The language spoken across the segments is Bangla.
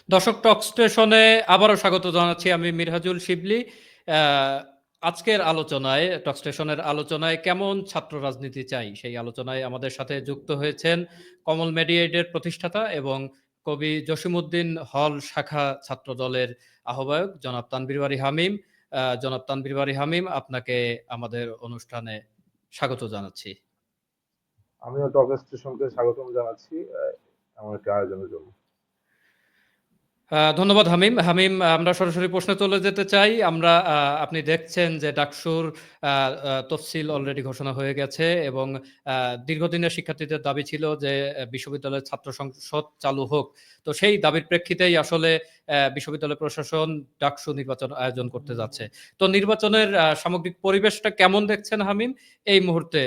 দর্শক টক স্টেশনে আবারও স্বাগত জানাচ্ছি আমি মিরহাজুল শিবলি। আহ, আজকের আলোচনায় টক স্টেশনের আলোচনায় কেমন ছাত্র রাজনীতি চাই সেই আলোচনায় আমাদের সাথে যুক্ত হয়েছেন কমল মেডিয়েটের প্রতিষ্ঠাতা এবং কবি জসিমউদ্দিন হল শাখা ছাত্র দলের আহ্বায়ক জনাব তানভীর বারী হামিম। জনাব তানভীর বারী হামিম, আপনাকে আমাদের অনুষ্ঠানে স্বাগত জানাচ্ছি। আমিও টক স্টেশনকে স্বাগতম জানাচ্ছি এমন একটি আয়োজনের জন্য। ধন্যবাদ হামিম। হামিম, আমরা সরাসরি প্রশ্নে চলে যেতে চাই। আপনি দেখছেন যে ডাকসুর তফসিল অলরেডি ঘোষণা হয়ে গেছে এবং দীর্ঘদিনের শিক্ষার্থীদের দাবি ছিল যে বিশ্ববিদ্যালয়ের ছাত্র সংসদ চালু হোক। তো সেই দাবির প্রেক্ষিতেই আসলে বিশ্ববিদ্যালয় প্রশাসন ডাকসু নির্বাচন আয়োজন করতে যাচ্ছে। তো নির্বাচনের সামগ্রিক পরিবেশটা কেমন দেখছেন হামিম এই মুহূর্তে?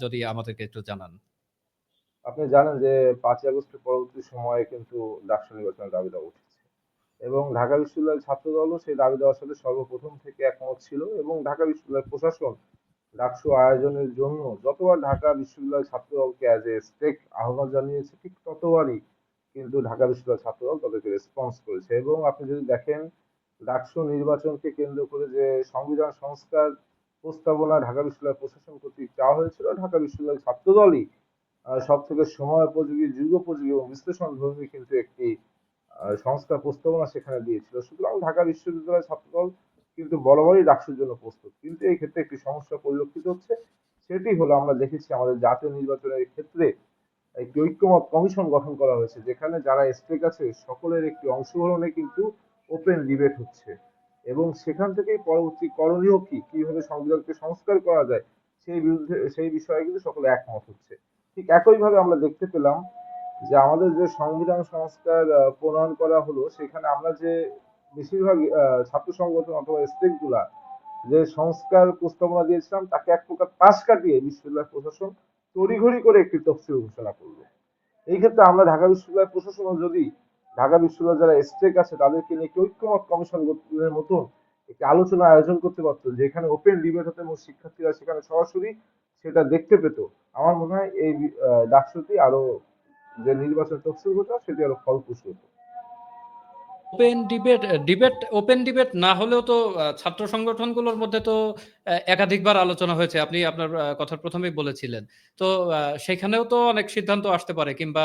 যদি আমাদেরকে একটু জানান। আপনি জানেন যে 5ই আগস্টের পরবর্তী সময়ে কিন্তু ডাকসু নির্বাচনের দাবি দেওয়া উঠেছে এবং ঢাকা বিশ্ববিদ্যালয়ের ছাত্র দলও সেই দাবি দেওয়ার সাথে সর্বপ্রথম থেকে একমত ছিল এবং ঢাকা বিশ্ববিদ্যালয়ের প্রশাসন ডাকসু আয়োজনের জন্য যতবার ঢাকা বিশ্ববিদ্যালয় ছাত্র দলকে অ্যাজ এ স্টেক আহ্বান জানিয়েছে ঠিক ততবারই কিন্তু ঢাকা বিশ্ববিদ্যালয় ছাত্র দল তাদেরকে রেসপন্স করেছে। এবং আপনি যদি দেখেন ডাকসু নির্বাচনকে কেন্দ্র করে যে সংবিধান সংস্কার প্রস্তাবনা ঢাকা বিশ্ববিদ্যালয় প্রশাসন কর্তৃক চাওয়া হয়েছিল, ঢাকা বিশ্ববিদ্যালয় ছাত্র দলই সব থেকে সময়োপযোগী, যুগোপযোগী এবং বিশ্লেষণধর্মী কিন্তু একটি সংস্কার প্রস্তাবনা সেখানে দিয়েছিল। সুতরাং ঢাকা বিশ্ববিদ্যালয় ছাত্রদল কিন্তু বরাবরই ডাকসুর জন্য প্রস্তুত। কিন্তু এই ক্ষেত্রে একটি সমস্যা পরিলক্ষিত হচ্ছে, সেটি হলো আমরা দেখেছি আমাদের জাতীয় নির্বাচনের ক্ষেত্রে একটি ঐক্যমত কমিশন গঠন করা হয়েছে, যেখানে যারা স্টেক আছে সকলের একটি অংশগ্রহণে কিন্তু ওপেন ডিবেট হচ্ছে এবং সেখান থেকেই পরবর্তী করণীয় কি, কিভাবে সংবিধানকে সংস্কার করা যায় সেই বিষয়ে কিন্তু সকলে একমত হচ্ছে। ঠিক একইভাবে আমরা দেখতে পেলাম যে আমাদের যে সংবিধান সংস্কার প্রণয়ন করা হলো, সেখানে আমরা যে বেশিরভাগ ছাত্র সংগঠন অথবা স্টেক গুলা যে সংস্কার প্রস্তাবনা দিয়েছিলাম তাকে এক প্রকার পাশ কাটিয়ে বিশ্ববিদ্যালয় প্রশাসন তড়িঘড়ি করে একটি তফসিল ঘোষণা করলো। এই ক্ষেত্রে আমরা ঢাকা বিশ্ববিদ্যালয় প্রশাসনও যদি ঢাকা বিশ্ববিদ্যালয় যারা স্টেক আছে তাদেরকে নিয়ে একটি ঐক্যমত কমিশন গঠনের মতন একটি আলোচনা আয়োজন করতে পারতো, যেখানে ওপেন ডিবেট হতো এবং শিক্ষার্থীরা সেখানে সরাসরি সেটা দেখতে পেত। আমার মনে হয় এই ডাকসুটি আরো যে নির্বাচন তফসিল ঘোষণা সেটি আরো ফলপ্রসূ হতো। ওপেন ডিবেট না হলেও তো ছাত্র সংগঠনগুলোর মধ্যে তো একাধিকবার আলোচনা হয়েছে, আপনি আপনার কথার প্রথমেই বলেছিলেন। তো সেখানেও তো অনেক সিদ্ধান্ত আসতে পারে, কিংবা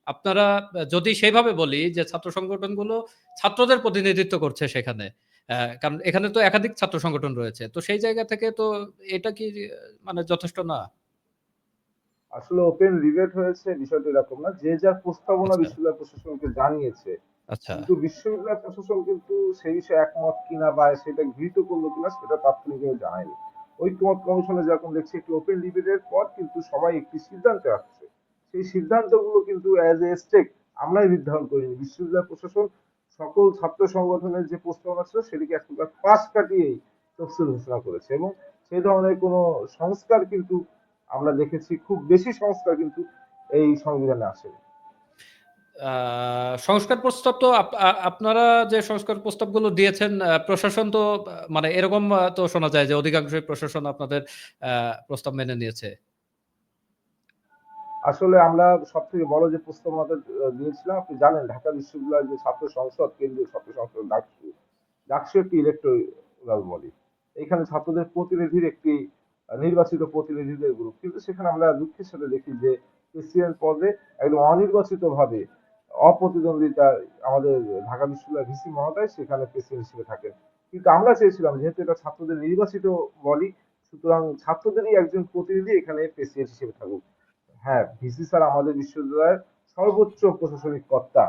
আপনারা যদি সেইভাবে বলি যে ছাত্র সংগঠনগুলো ছাত্রদের প্রতিনিধিত্ব করছে সেখানে, কারণ এখানে তো একাধিক ছাত্র সংগঠন রয়েছে, তো সেই জায়গা থেকে তো এটা কি মানে যথেষ্ট না? আসলে ওপেন ডিবেট হয়েছে বিষয়টা এরকম না, যে যার প্রস্তাবনা আচ্ছা, বিশ্ববিদ্যালয় প্রশাসনকে জানিয়েছে, আচ্ছা। কিন্তু বিশ্ববিদ্যালয় প্রশাসন কিন্তু সেই বিষয়ে একমত কিনা বা সেটা গৃহীত করলো কিনা সেটা তাৎক্ষণিকভাবে জানায়নি। ঐক্যমত কমিশনে যখন দেখছি একটি ওপেন ডিবেটের পর কিন্তু সবাই একটি সিদ্ধান্তে আসছে, সেই সিদ্ধান্তগুলো কিন্তু অ্যাজ এ স্টেক আমরাই নির্ধারণ করিনি। বিশ্ববিদ্যালয় প্রশাসন সকল ছাত্র সংগঠনের যে প্রস্তাবনা ছিল সেটিকে এক প্রকার পাশ কাটিয়েই তফসিল ঘোষণা করেছে এবং সেই ধরনের কোনো সংস্কার কিন্তু আমরা দেখেছি, খুব বেশি সংস্কার কিন্তু এই সংবিধানে আসেনি। সংস্কার প্রস্তাব তো আপনারা যে সংস্কার প্রস্তাবগুলো দিয়েছেন, প্রশাসন তো মানে এরকম তো শোনা যায় যে অধিকাংশই প্রশাসন আপনাদের প্রস্তাব মেনে নিয়েছে। আসলে আমরা সব থেকে বড় যে প্রস্তাবনাটা দিয়েছিলাম, আপনি জানেন ঢাকা বিশ্ববিদ্যালয়ের যে ছাত্র সংসদ, কেন্দ্রীয় ছাত্র সংসদ ডাকসু, ডাকসু একটি ইলেকটোরাল বডি। এখানে ছাত্রদের প্রতিনিধির একটি নির্বাচিত প্রতিনিধিদের গ্রুপ, কিন্তু সেখানে আমরা দুঃখের সাথে দেখি যে প্রেসিডেন্ট পদে একদম অনির্বাচিত ভাবে অপ্রতিদ্বন্দ্বিতা আমাদের ঢাকা বিশ্ববিদ্যালয়ের ভিসি মহোদয় সেখানে প্রেসিডেন্ট হিসেবে থাকেন। কিন্তু আমরা চেয়েছিলাম যেহেতু এটা ছাত্রদের নির্বাচিত বডি, সুতরাং ছাত্রদেরই একজন প্রতিনিধি এখানে প্রেসিডেন্ট হিসেবে থাকুক। হ্যাঁ, ভিসি স্যার আমাদের বিশ্ববিদ্যালয়ের সর্বোচ্চ প্রশাসনিক কর্তা,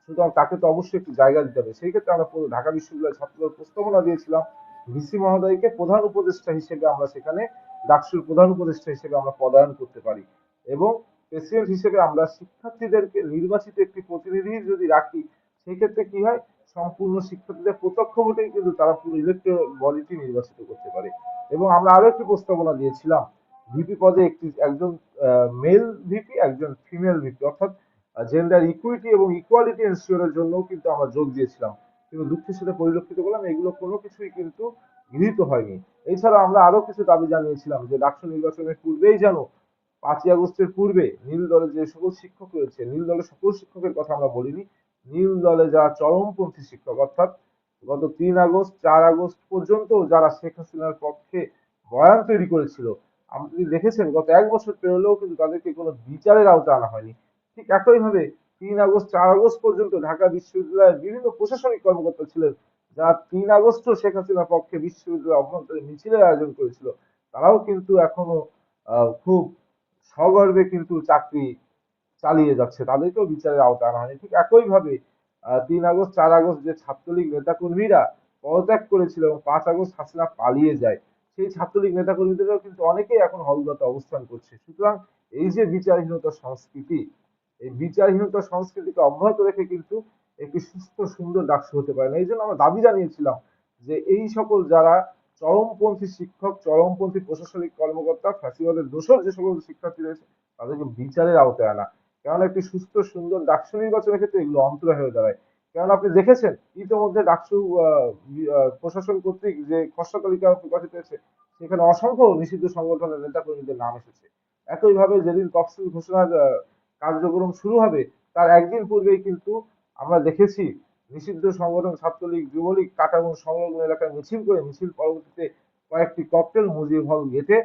সুতরাং তাকে তো অবশ্যই একটু জায়গা দিতে হবে। সেই ক্ষেত্রে আমরা পুরো ঢাকা বিশ্ববিদ্যালয়ের ছাত্রদল প্রস্তাবনা দিয়েছিলাম ভিসি মহোদয়কে প্রধান উপদেষ্টা হিসেবে আমরা সেখানে ডাকসুর প্রধান উপদেষ্টা হিসেবে আমরা পদায়ন করতে পারি এবং প্রেসিডেন্ট হিসেবে আমরা শিক্ষার্থীদেরকে নির্বাচিত একটি প্রতিনিধি যদি রাখি, সেই ক্ষেত্রে কি হয়, সম্পূর্ণ শিক্ষার্থীদের প্রত্যক্ষ ভোটেই কিন্তু তারা পুরো ইলেকট্রাল বডিটি নির্বাচিত করতে পারে। এবং আমরা আরো একটি প্রস্তাবনা দিয়েছিলাম ভিপি পদে একজন মেল ভিপি, একজন ফিমেল ভিপি, অর্থাৎ জেন্ডার ইকুইটি এবং ইকুয়ালিটি এনশিওরের জন্য কিন্তু আমরা যোগ দিয়েছিলাম। কিন্তু দুঃখের সাথে পরিলক্ষিত করলাম এগুলো কোনো কিছুই কিন্তু গৃহীত হয়নি। এছাড়া আমরা আরো কিছু দাবি জানিয়েছিলাম যে ডাকসু নির্বাচনের পূর্বেই যেন 5ই আগস্টের পূর্বে নীল দলের যে সকল শিক্ষক রয়েছে, নীল দলের সকল শিক্ষকের কথা আমরা বলিনি, নীল দলে যারা চরমপন্থী শিক্ষক, অর্থাৎ গত 3 আগস্ট 4 আগস্ট পর্যন্ত যারা শেখ হাসিনার পক্ষে বয়ান তৈরি করেছিল, আপনি দেখেছেন গত 1 বছর পেরোলেও কিন্তু তাদেরকে কোনো বিচারের আওতায় আনা হয়নি। ঠিক একইভাবে 3 আগস্ট 4 আগস্ট পর্যন্ত ঢাকা বিশ্ববিদ্যালয়ের বিভিন্ন প্রশাসনিক কর্মকর্তা ছিলেন, যারা 3 আগস্টও শেখ হাসিনার পক্ষে বিশ্ববিদ্যালয় অভ্যন্তরে মিছিলের আয়োজন করেছিল, তারাও কিন্তু এখনো খুব সগর্বে কিন্তু চাকরি চালিয়ে যাচ্ছে, তাদেরকেও বিচারের আওতায় আনা হয়নি। ঠিক একইভাবে 3 আগস্ট 4 আগস্ট যে ছাত্রলীগ নেতাকর্মীরা পদত্যাগ করেছিল এবং 5 আগস্ট হাসিনা পালিয়ে যায়, সেই ছাত্রলীগ নেতাকর্মীদেরও কিন্তু অনেকেই এখন হলগতে অবস্থান করছে। সুতরাং এই যে বিচারহীনতার সংস্কৃতি, এই বিচারহীনতার সংস্কৃতিকে অব্যাহত রেখে কিন্তু একটি সুস্থ সুন্দর ডাকসু হতে পারে না। এই জন্য আমরা দাবি জানিয়েছিলাম যে এই সকল যারা চরমপন্থী শিক্ষক, চরমপন্থী প্রশাসনিক কর্মকর্তা, ফ্যাসিবাদের দোসর যে সকল শিক্ষার্থী রয়েছে, তাদেরকে বিচারের আওতায় আনা। কারণ একটি সুস্থ সুন্দর ডাকসু নির্বাচনের ক্ষেত্রে এগুলো অন্তরায় হয়ে দাঁড়ায়। কারণ আপনি দেখেছেন ইতিমধ্যে ডাকসু প্রশাসন কর্তৃক যে খসড়া তালিকা প্রকাশিত হয়েছে, সেখানে অসংখ্য নিষিদ্ধ সংগঠনের নেতাকর্মীদের নাম এসেছে। একইভাবে যেদিন তফসিল ঘোষণার কার্যক্রম শুরু হবে, তার একদিন পূর্বেই কিন্তু আমরা দেখেছি নিষিদ্ধ সংগঠন ছাত্রলীগ, যুবলীগ কাঁটাবন সংলগ্ন এলাকায় মিছিল করে মিছিল পরবর্তীতে কয়েকটি ককটেল মুজিব হল গেটে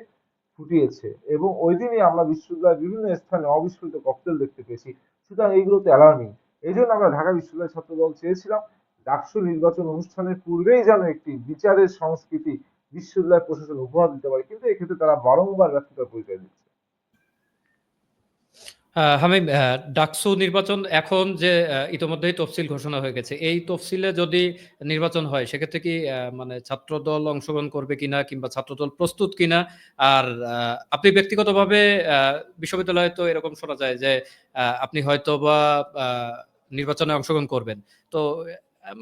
ফুটিয়েছে, এবং ওই দিনই আমরা বিশ্ববিদ্যালয়ের বিভিন্ন স্থানে অবিস্ফোরিত ককটেল দেখতে পেয়েছি। সুতরাং এইগুলো তো অ্যালার্মিং। এই জন্য আমরা ঢাকা বিশ্ববিদ্যালয় ছাত্রদল চেয়েছিলাম ডাকসু নির্বাচন অনুষ্ঠানের পূর্বেই যেন একটি বিচারের সংস্কৃতি বিশ্ববিদ্যালয় প্রশাসন উপহার দিতে পারে, কিন্তু এক্ষেত্রে তারা বারংবার ব্যর্থতার পরিচয় দিচ্ছে। হামিম, ডাকসু নির্বাচন এখন যে ইতোমধ্যেই তফসিল ঘোষণা হয়ে গেছে। এই তফসিলে যদি নির্বাচন হয় সেক্ষেত্রে কি মানে ছাত্রদল অংশগ্রহণ করবে কিনা কিংবা ছাত্রদল প্রস্তুত কিনা? আর আপনি ব্যক্তিগতভাবে আ বিশ্ববিদ্যালয়ে তো এরকম শোনা যায় যে আপনি হয়তোবা আ নির্বাচনে অংশগ্রহণ করবেন। তো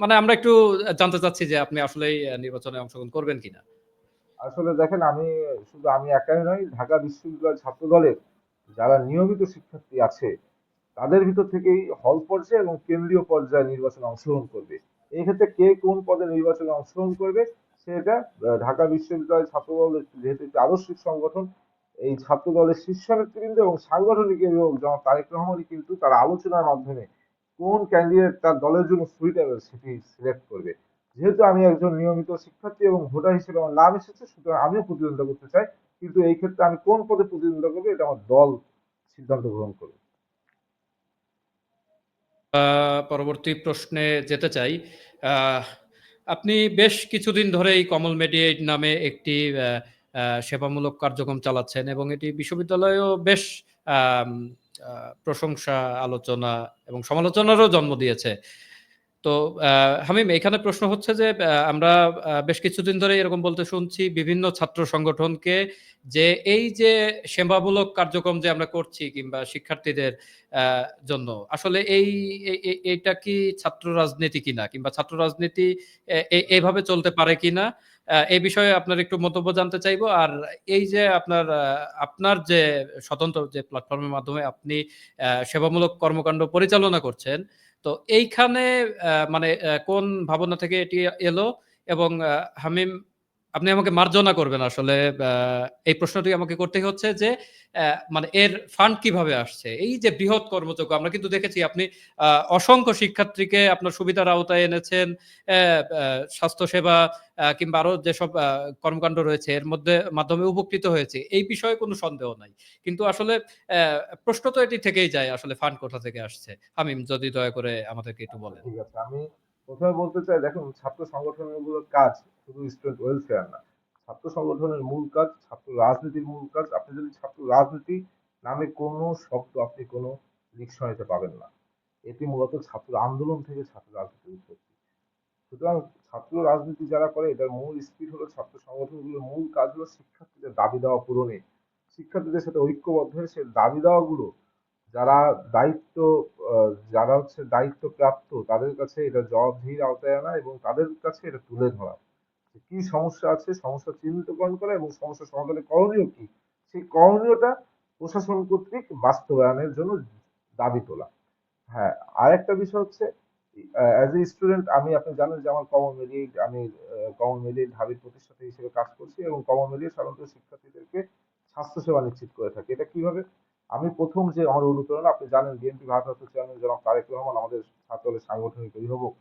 মানে আমরা একটু জানতে চাচ্ছি যে আপনি আসলেই নির্বাচনে অংশগ্রহণ করবেন কিনা? আসলে দেখেন, আমি একাই নই, ঢাকা বিশ্ববিদ্যালয় ছাত্র দলের যারা নিয়মিত শিক্ষার্থী আছে, তাদের ভিতর থেকেই হল পর্যায়ে এবং কেন্দ্রীয় পর্যায়ে নির্বাচনে অংশগ্রহণ করবে। এই ক্ষেত্রে কে কোন পদে নির্বাচনে অংশগ্রহণ করবে সেটা ঢাকা বিশ্ববিদ্যালয় ছাত্র দল যেহেতু একটি আদর্শিক সংগঠন, এই ছাত্র দলের শীর্ষ নেতৃবৃন্দ এবং সাংগঠনিক অভিভাবক জনাব তারেক রহমানই কিন্তু তার আলোচনার মাধ্যমে কোন ক্যান্ডিডেট তার দলের জন্য সুইটেবল সেটি সিলেক্ট করবে। যেহেতু আমি একজন নিয়মিত শিক্ষার্থী এবং ভোটার হিসেবে আমার নাম এসেছে, সুতরাং আমিও প্রতিদ্বন্দ্বিতা করতে চাই, কিন্তু এই ক্ষেত্রে আমি কোন পদে প্রতিদ্বন্দ্বিতা করবো এটা আমার দল সিদ্ধান্ত গ্রহণ করবে। আ পরবর্তী প্রশ্নে যেতে চাই। আহ আপনি বেশ কিছুদিন ধরেই কমল মেডিয়েট নামে একটি আ আ সেবামূলক কার্যক্রম চালাচ্ছেন এবং এটি বিশ্ববিদ্যালয়েও বেশ আম আ প্রশংসা, আলোচনা এবং সমালোচনারও জন্ম দিয়েছে। তো হামিম, এখানে প্রশ্ন হচ্ছে যে আমরা বেশ কিছুদিন ধরে এরকম বলতে শুনছি বিভিন্ন ছাত্র সংগঠনকে যে এই যে সেবামূলক কার্যক্রম যে আমরা করছি কিংবা শিক্ষার্থীদের আ জন্য আসলে এইটা কি ছাত্র রাজনীতি কিনা? কিংবা ছাত্র রাজনীতি এভাবে চলতে পারে কিনা? এই বিষয়ে আপনার একটু মন্তব্য জানতে চাইবো। আর এই যে আপনার যে স্বতন্ত্র যে প্ল্যাটফর্মের মাধ্যমে আপনি সেবামূলক কর্মকাণ্ড পরিচালনা করছেন, তো এইখানে মানে কোন ভাবনা থেকে এটি এলো? এবং হামিম, আপনি আমাকে মার্জনা করবেন আসলে আ এই প্রশ্নটি আমাকে করতেই হচ্ছে যে মানে এর ফান্ড কিভাবে আসছে? এই যে বৃহৎ কর্মযজ্ঞ আমরা কিন্তু দেখেছি আপনি আ অসংখ্য শিক্ষার্থীকে আপনার সুবিধার আওতায় এনেছেন। অ্যা আ স্বাস্থ্যসেবা কিংবা আরো যেসব কর্মকাণ্ড রয়েছে এর মাধ্যমে উপকৃত হয়েছে। এই বিষয়ে কোনো সন্দেহ নাই। কিন্তু আসলে অ্যা প্রশ্ন তো এটি থেকেই যায় আসলে ফান্ড কোথা থেকে আসছে? হামিম, যদি দয়া করে আমাদেরকে একটু আচ্ছা, বলেন। ঠিক আছে। আমি প্রথমে বলতে চাই, দেখুন, ছাত্র সংগঠনগুলোর কাজ শুধু স্টুডেন্ট ওয়েলফেয়ার না। ছাত্র সংগঠনের মূল কাজ, ছাত্র রাজনীতির মূল কাজ। আপনি যদি ছাত্র রাজনীতি নামে কোনো শব্দ আপনি কোনো ডিকশনারিতে পাবেন না। এটি মূলত ছাত্র আন্দোলন থেকে ছাত্র রাজনীতির উৎপত্তি। সুতরাং ছাত্র রাজনীতি যারা করে, এটার মূল স্পিরিট হলো, ছাত্র সংগঠনগুলোর মূল কাজ হলো শিক্ষার্থীদের দাবি দেওয়া পূরণে, শিক্ষার্থীদের সাথে ঐক্যবদ্ধ হয়ে সে দাবি দেওয়াগুলো যারা দায়িত্ব যারা হচ্ছে দায়িত্বপ্রাপ্ত তাদের কাছে এটা জবাবদিহির আওতায় আনা এবং তাদের কাছে এটা তুলে ধরা যে কি সমস্যা আছে, সমস্যা চিহ্নিতকরণ করা এবং সমস্যা সমাধানের করণীয় কি, সেই করণীয়টা প্রশাসন কর্তৃক বাস্তবায়নের জন্য দাবি তোলা। হ্যাঁ, আরেকটা বিষয় হচ্ছে, অ্যাজ এ স্টুডেন্ট আপনি জানেন যে আমার কমন মেডিকেল ঢাবির প্রতিষ্ঠাতা হিসেবে কাজ করছি এবং কমন মেডিকেল সাধারণত শিক্ষার্থীদেরকে স্বাস্থ্যসেবা নিশ্চিত করে থাকে। এটা কিভাবে? আমি প্রথম যে আমার অনুপ্রেরণা, আপনি জানেন বিএনপি ভারপ্রাপ্ত চেয়ারম্যান জনাব তারেক রহমান আমাদের ছাত্রদলের সাংগঠনিক অভিভাবক।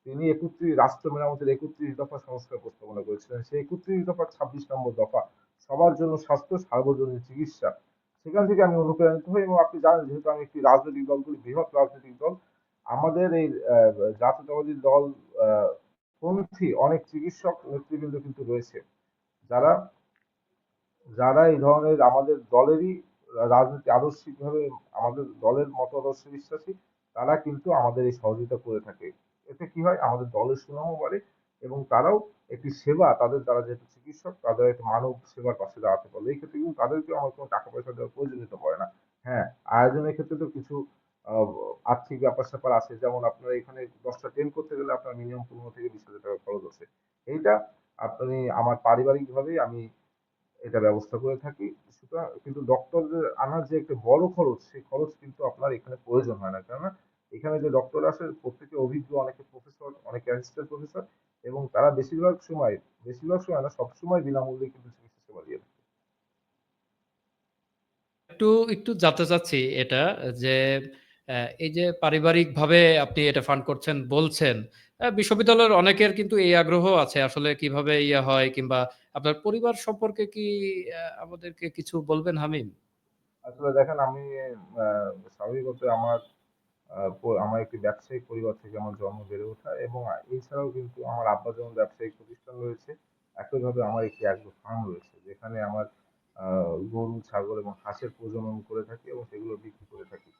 তিনি রাষ্ট্র মেরামতের ৩১ দফা সংস্কার প্রস্তাবনা করেছিলেন। সেই ৩১ দফার ২৬ নম্বর দফা সবার জন্য স্বাস্থ্য, সার্বজনীন চিকিৎসা। সেখান থেকে আমি অনুপ্রাণিত হই এবং আপনি জানেন যেহেতু আমি একটি রাজনৈতিক দলগুলি বৃহৎ রাজনৈতিক দল, আমাদের এই জাতীয়তাবাদী দল আহ, পন্থী অনেক চিকিৎসক নেতৃবৃন্দ কিন্তু রয়েছে, যারা যারা এই ধরনের আমাদের দলেরই রাজনীতি আদর্শিকভাবে আমাদের দলের মতাদর্শে বিশ্বাসী, তারা কিন্তু আমাদের এই সহযোগিতা করে থাকে। এতে কি হয়, আমাদের দলের সুনামও বাড়ে এবং তারাও একটি সেবা, তাদের দ্বারা যেহেতু চিকিৎসক, তাদের একটা মানব সেবার পাশে দাঁড়াতে পারবে। এই ক্ষেত্রে কিন্তু তাদেরকেও আমার কোনো টাকা পয়সা দেওয়ার প্রয়োজনীয়তা পড়ে না। হ্যাঁ, আয়োজনের ক্ষেত্রে তো কিছু আহ, আর্থিক ব্যাপার স্যাপার আছে, যেমন আপনার এখানে 10টা টেন্ট করতে গেলে আপনার মিনিমাম 15 থেকে 20 হাজার টাকা খরচ আছে। এইটা আপনি আমার পারিবারিক ভাবেই আমি এটা ব্যবস্থা করে থাকি। সুতরাং কিন্তু ডক্টরদের আনার যে একটা বড় খরচ, সেই খরচ কিন্তু আপনার এখানে প্রয়োজন হয় না। কেননা এখানে যে ডক্টর আসে প্রত্যেকে অভিজ্ঞ, অনেকে প্রফেসর, অনেকে অ্যাসিস্ট্যান্ট প্রফেসর, এবং তারা বেশিরভাগ সময় না, সবসময় বিনামূল্যে কিন্তু চিকিৎসা সেবা দিয়ে থাকে। একটু একটু জানতে চাচ্ছি এটা যে এই যে পারিবারিকভাবে আপনি এটা ফান্ড করছেন বলছেন, বিশ্ববিদ্যালয়ের অনেকের কিন্তু এই আগ্রহ আছে আসলে কিভাবে ইয়ে হয়, কিংবা আপনার পরিবার সম্পর্কে কি আমাদেরকে কিছু বলবেন হামিম? আসলে দেখেন, আমি স্বাভাবিকত আমার একটি ব্যবসায়িক পরিবার থেকে আমার জন্ম, বেড়ে ওঠা, এবং এছাড়াও কিন্তু আমার আব্বা যেমন ব্যবসায়িক প্রতিষ্ঠান রয়েছে, একইভাবে আমার একটি অ্যাগ্রো ফার্ম রয়েছে, যেখানে আমার গরু, ছাগল এবং হাঁসের প্রজনন করে থাকি এবং সেগুলো বিক্রি করে থাকি,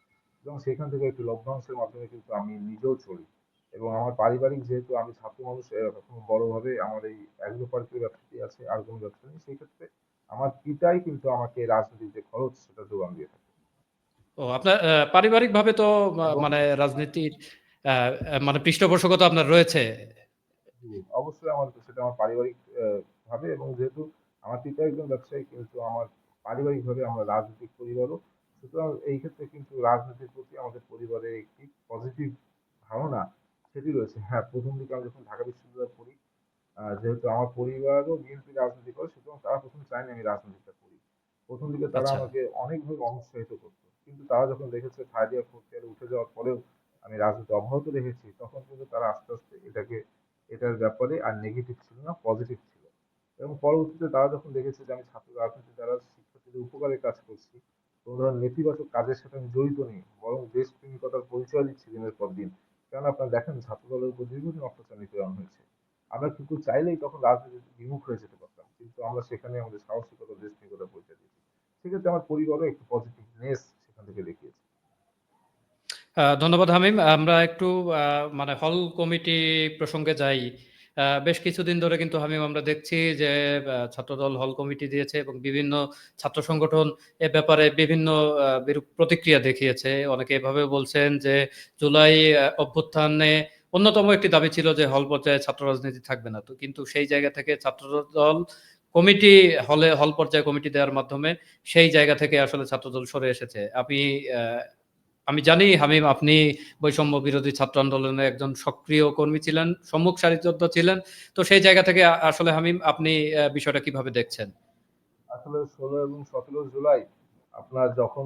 এবং সেখান থেকে একটি লভ্যাংশের মাধ্যমে কিন্তু আমি নিজেও চলি। এবং আমার পারিবারিক, যেহেতু আমি ছাত্র মানুষ, এখনো বড়ভাবে আমার এই অ্যাগ্রো পার্কের ব্যবসাটি আছে, আর কোনো ব্যবসা নেই, সেই ক্ষেত্রে আমার পিতাই কিন্তু আমাকে রাজনীতির যে খরচ সেটা যোগান দিয়ে থাকে। ও আপনার পারিবারিকভাবে তো এবং মানে রাজনীতির মানে পৃষ্ঠপোষকতা আপনার রয়েছে। জি, অবশ্যই সেটা আমার পারিবারিক ভাবে, এবং যেহেতু আমার পিতা একজন ব্যবসায়ী, কিন্তু আমার পারিবারিকভাবে আমরা রাজনৈতিক পরিবারও। সুতরাং এই ক্ষেত্রে কিন্তু রাজনীতির প্রতি আমাদের পরিবারে একটি পজিটিভ ধারণা সেটি রয়েছে। হ্যাঁ, প্রথম দিকে আমি যখন ঢাকা বিশ্ববিদ্যালয়ে পড়ি, যেহেতু আমার পরিবারও বিএনপি রাজনীতি করে, সুতরাং তারা প্রথমে চায়নি আমি রাজনীতিটা করি। প্রথম দিকে তারা আচ্ছা। আমাকে অনেকভাবে অনুৎসাহিত করতো, কিন্তু তারা যখন দেখেছে থার্ড ইয়ার, ফোর্থ ইয়ারে উঠে যাওয়ার পরেও আমি রাজনীতি অব্যাহত রেখেছি, তখন কিন্তু তারা আস্তে আস্তে এটার ব্যাপারে আর নেগেটিভ ছিল না, পজিটিভ ছিল। এবং পরবর্তীতে তারা যখন দেখেছে যে আমি ছাত্র রাজনীতি দ্বারা শিক্ষার্থীদের উপকারে কাজ করছি, কোনো ধরনের নেতিবাচক কাজের সাথে আমি জড়িত নেই, বরং দেশপ্রেমিকতার পরিচয় দিচ্ছি দিনের পর দিন। কারণ আপনারা দেখেন, ছাত্র দলের উপর দীর্ঘদিন অত্যাচার নিপীড়ন হয়েছে। আমরা কিন্তু চাইলেই তখন রাজনীতি বিমুখ হয়ে যেতে পারতাম, কিন্তু আমরা সেখানে আমাদের সাহসিকতা, দেশপ্রেমিকতার পরিচয় দিয়েছি। সেক্ষেত্রে আমার পরিবারও একটু পজিটিভনেস সেখান থেকে দেখিয়েছে। ধন্যবাদ হামিম। আমরা একটু মানে হল কমিটি প্রসঙ্গে যাই। বেশ কিছুদিন ধরে কিন্তু হামিম আমরা দেখছি যে ছাত্রদল হল কমিটি দিয়েছে এবং বিভিন্ন ছাত্র সংগঠন এ ব্যাপারে বিভিন্ন বিরূপ প্রতিক্রিয়া দেখিয়েছে। অনেকে এভাবে বলছেন যে জুলাই অভ্যুত্থানে অন্যতম একটি দাবি ছিল যে হল পর্যায়ে ছাত্র রাজনীতি থাকবে না। তো কিন্তু সেই জায়গা থেকে ছাত্রদল কমিটি হল পর্যায়ে কমিটি দেওয়ার মাধ্যমে সেই জায়গা থেকে আসলে ছাত্রদল সরে এসেছে। আমি জানি হামিম আপনি বৈষম্য বিরোধী ছাত্র আন্দোলনের একজন সক্রিয় কর্মী ছিলেন, সম্মুখ সারির যোদ্ধা ছিলেন। তো সেই জায়গা থেকে আসলে হামিম আপনি বিষয়টা কিভাবে দেখছেন? আসলে 16 এবং 17 জুলাই আপনার যখন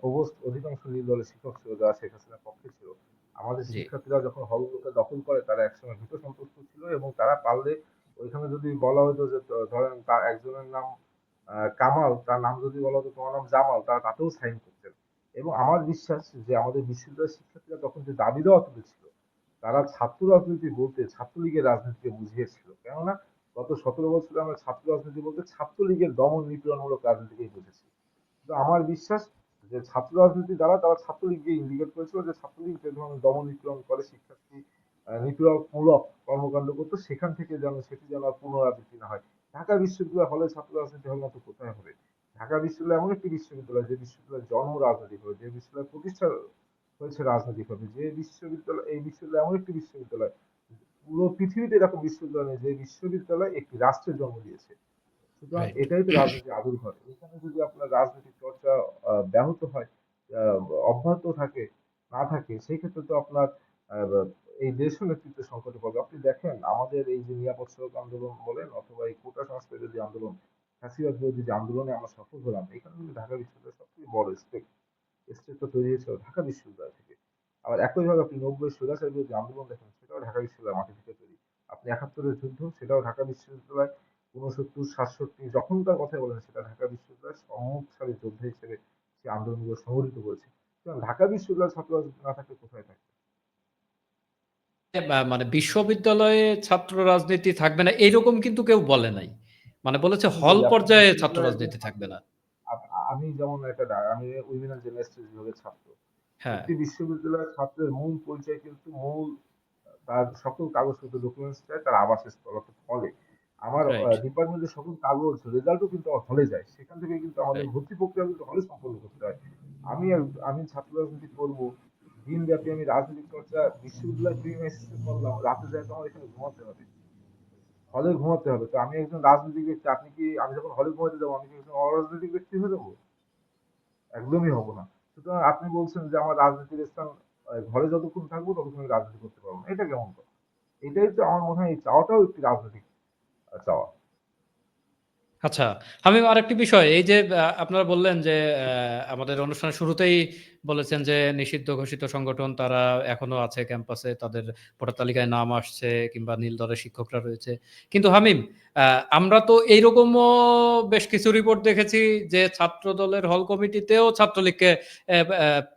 প্রভোস্ট অধিকাংশ নির্দলীয় শিক্ষক ছিল, যারা শেখ হাসিনার পক্ষে ছিল, আমাদের জি। শিক্ষার্থীরা যখন হলগুলোকে দখল করে, তারা একসময় ভীত সন্ত্রস্ত ছিল, এবং তারা পারলে ওইখানে যদি বলা হতো যে ধরেন তার একজনের নাম কামাল, তার নাম যদি বলা হতো তোমার নাম জামাল, তারা তাতেও সাইন করতেন। এবং আমার বিশ্বাস যে আমাদের বিশ্ববিদ্যালয়ের শিক্ষার্থীরা তখন যে দাবি দেওয়া তুলেছিল, তারা ছাত্র রাজনীতি বলতে ছাত্রলীগের রাজনীতিকে বুঝিয়েছিল। কেননা গত 17 বছরে আমরা ছাত্র রাজনীতি বলতে ছাত্রলীগের দমন নিপীড়নমূলক রাজনীতিকেই বুঝেছি। কিন্তু আমার বিশ্বাস যে ছাত্র রাজনীতি দ্বারা তারা ছাত্রলীগকে ইন্ডিকেট করেছিল যে ছাত্রলীগ যে ধরনের দমন নিপীড়ন করে, শিক্ষার্থী নিপীড়নমূলক কর্মকাণ্ড করতো, সেখান থেকে সেটি যেন আর পুনরাবৃত্তি না হয়। ঢাকা বিশ্ববিদ্যালয় হলে ছাত্র রাজনীতি হবে না তো কোথায় হবে? ঢাকা বিশ্ববিদ্যালয় এমন একটি বিশ্ববিদ্যালয়, যে বিশ্ববিদ্যালয়ের জন্ম রাজনীতি হবে, যে বিশ্ববিদ্যালয় প্রতিষ্ঠা হয়েছে রাজনৈতিক হবে, যে বিশ্ববিদ্যালয়, এই বিশ্ববিদ্যালয় এমন একটি বিশ্ববিদ্যালয়, পুরো পৃথিবীতে এরকম বিশ্ববিদ্যালয় নেই যে বিশ্ববিদ্যালয় একটি রাষ্ট্রের জন্ম দিয়েছে। সুতরাং রাইট। এটাই তো রাজনীতির আদুরঘর। এখানে যদি আপনার রাজনৈতিক চর্চা ব্যাহত হয়, আহ, অব্যাহত না থাকে, সেই ক্ষেত্রে তো আপনার আহ, এই দেশও নেতৃত্বের সংকটে পড়বে। আপনি দেখেন আমাদের এই যে নিরাপদ সড়ক আন্দোলন বলেন, অথবা এই কোটা সংস্কার বিরোধী আন্দোলন, ফ্যাসিবাদ বিরোধী যে আন্দোলনে আমরা সফল হলাম, এখানে কিন্তু ঢাকা বিশ্ববিদ্যালয়ের সবথেকে বড় স্টেকটা তৈরি হয়েছিল ঢাকা বিশ্ববিদ্যালয় থেকে। আবার একইভাবে আপনি ৯০ স্বৈরাচার বিরোধী আন্দোলন দেখেন, সেটাও ঢাকা বিশ্ববিদ্যালয়ের মাটি থেকে তৈরি। আপনি ৭১-এর যুদ্ধ, সেটাও ঢাকা বিশ্ববিদ্যালয়। ৬৯, ৬৭ যখনকার কথা বলেন, সেটা ঢাকা বিশ্ববিদ্যালয়ের সম্মুখসারী যোদ্ধা হিসেবে সেই আন্দোলনগুলো সংগঠিত করেছে। সুতরাং ঢাকা বিশ্ববিদ্যালয়ের ছাত্র রাজনীতি না থাকলে কোথায় থাকবে? মানে বিশ্ববিদ্যালয়ে ছাত্র রাজনীতি থাকবে না এরকম কিন্তু কেউ বলে নাই। মানে বলেছে আমি হল বলি আপনি পর্যায়ে ছাত্র বিশ্ববিদ্যালয়ের একজন রাজনীতি ছাত্র, থাকবে না। আমি যেমন আমি উইমেন অ্যান্ড জেন্ডার স্টাডিজ বিভাগের ছাত্র। হ্যাঁ, একটি বিশ্ববিদ্যালয়ের ছাত্রের মূল পরিচয় কিন্তু তার সকল কাগজপত্র ডকুমেন্টস চায় তার আবাসস্থল অর্থাৎ হলে। আমার রাইট, ডিপার্টমেন্টের সকল কাগজ রেজাল্টও কিন্তু আমার হলে যায়, সেখান থেকে কিন্তু আমাদের রাইট। ভর্তি প্রক্রিয়া কিন্তু হলে সম্পন্ন করতে হয়। আমি ছাত্র রাজনীতি করব, দিনব্যাপী আমি রাজনৈতিক চর্চা বিশ্ববিদ্যালয় প্রিমাইসেসে করলাম, রাতে যায় তো আমার এখানে ঘুমাতে হবে, হলে ঘুমাতে হবে। তো আমি একজন রাজনৈতিক ব্যক্তি, আপনি কি, আমি যখন হলে ঘুমাতে যাবো আমি কি একজন অরাজনৈতিক ব্যক্তি হয়ে যাবো? একদমই হব না। সুতরাং আপনি বলছেন যে আমার রাজনীতির স্থান ঘরে যতক্ষণ থাকবো ততক্ষণ আমি রাজনীতি করতে পারবো না, এটা কেমন কথা? এটাই তো আমার মনে হয়, এই চাওয়াটাও একটি রাজনৈতিক চাওয়া। আচ্ছা, আমি আরেকটি বিষয় এই যে আপনারা বললেন যে আমাদের অনুষ্ঠানের শুরুতেই বলেছেন যে নিষিদ্ধ ঘোষিত সংগঠন তারা এখনো আছে ক্যাম্পাসে, তাদের ভোটার তালিকায় নাম আসছে কিংবা নীল দলের শিক্ষকরা রয়েছে। কিন্তু হামিম, আমরা তো এইরকমও বেশ কিছু রিপোর্ট দেখেছি যে ছাত্র দলের হল কমিটিতেও ছাত্রলীগকে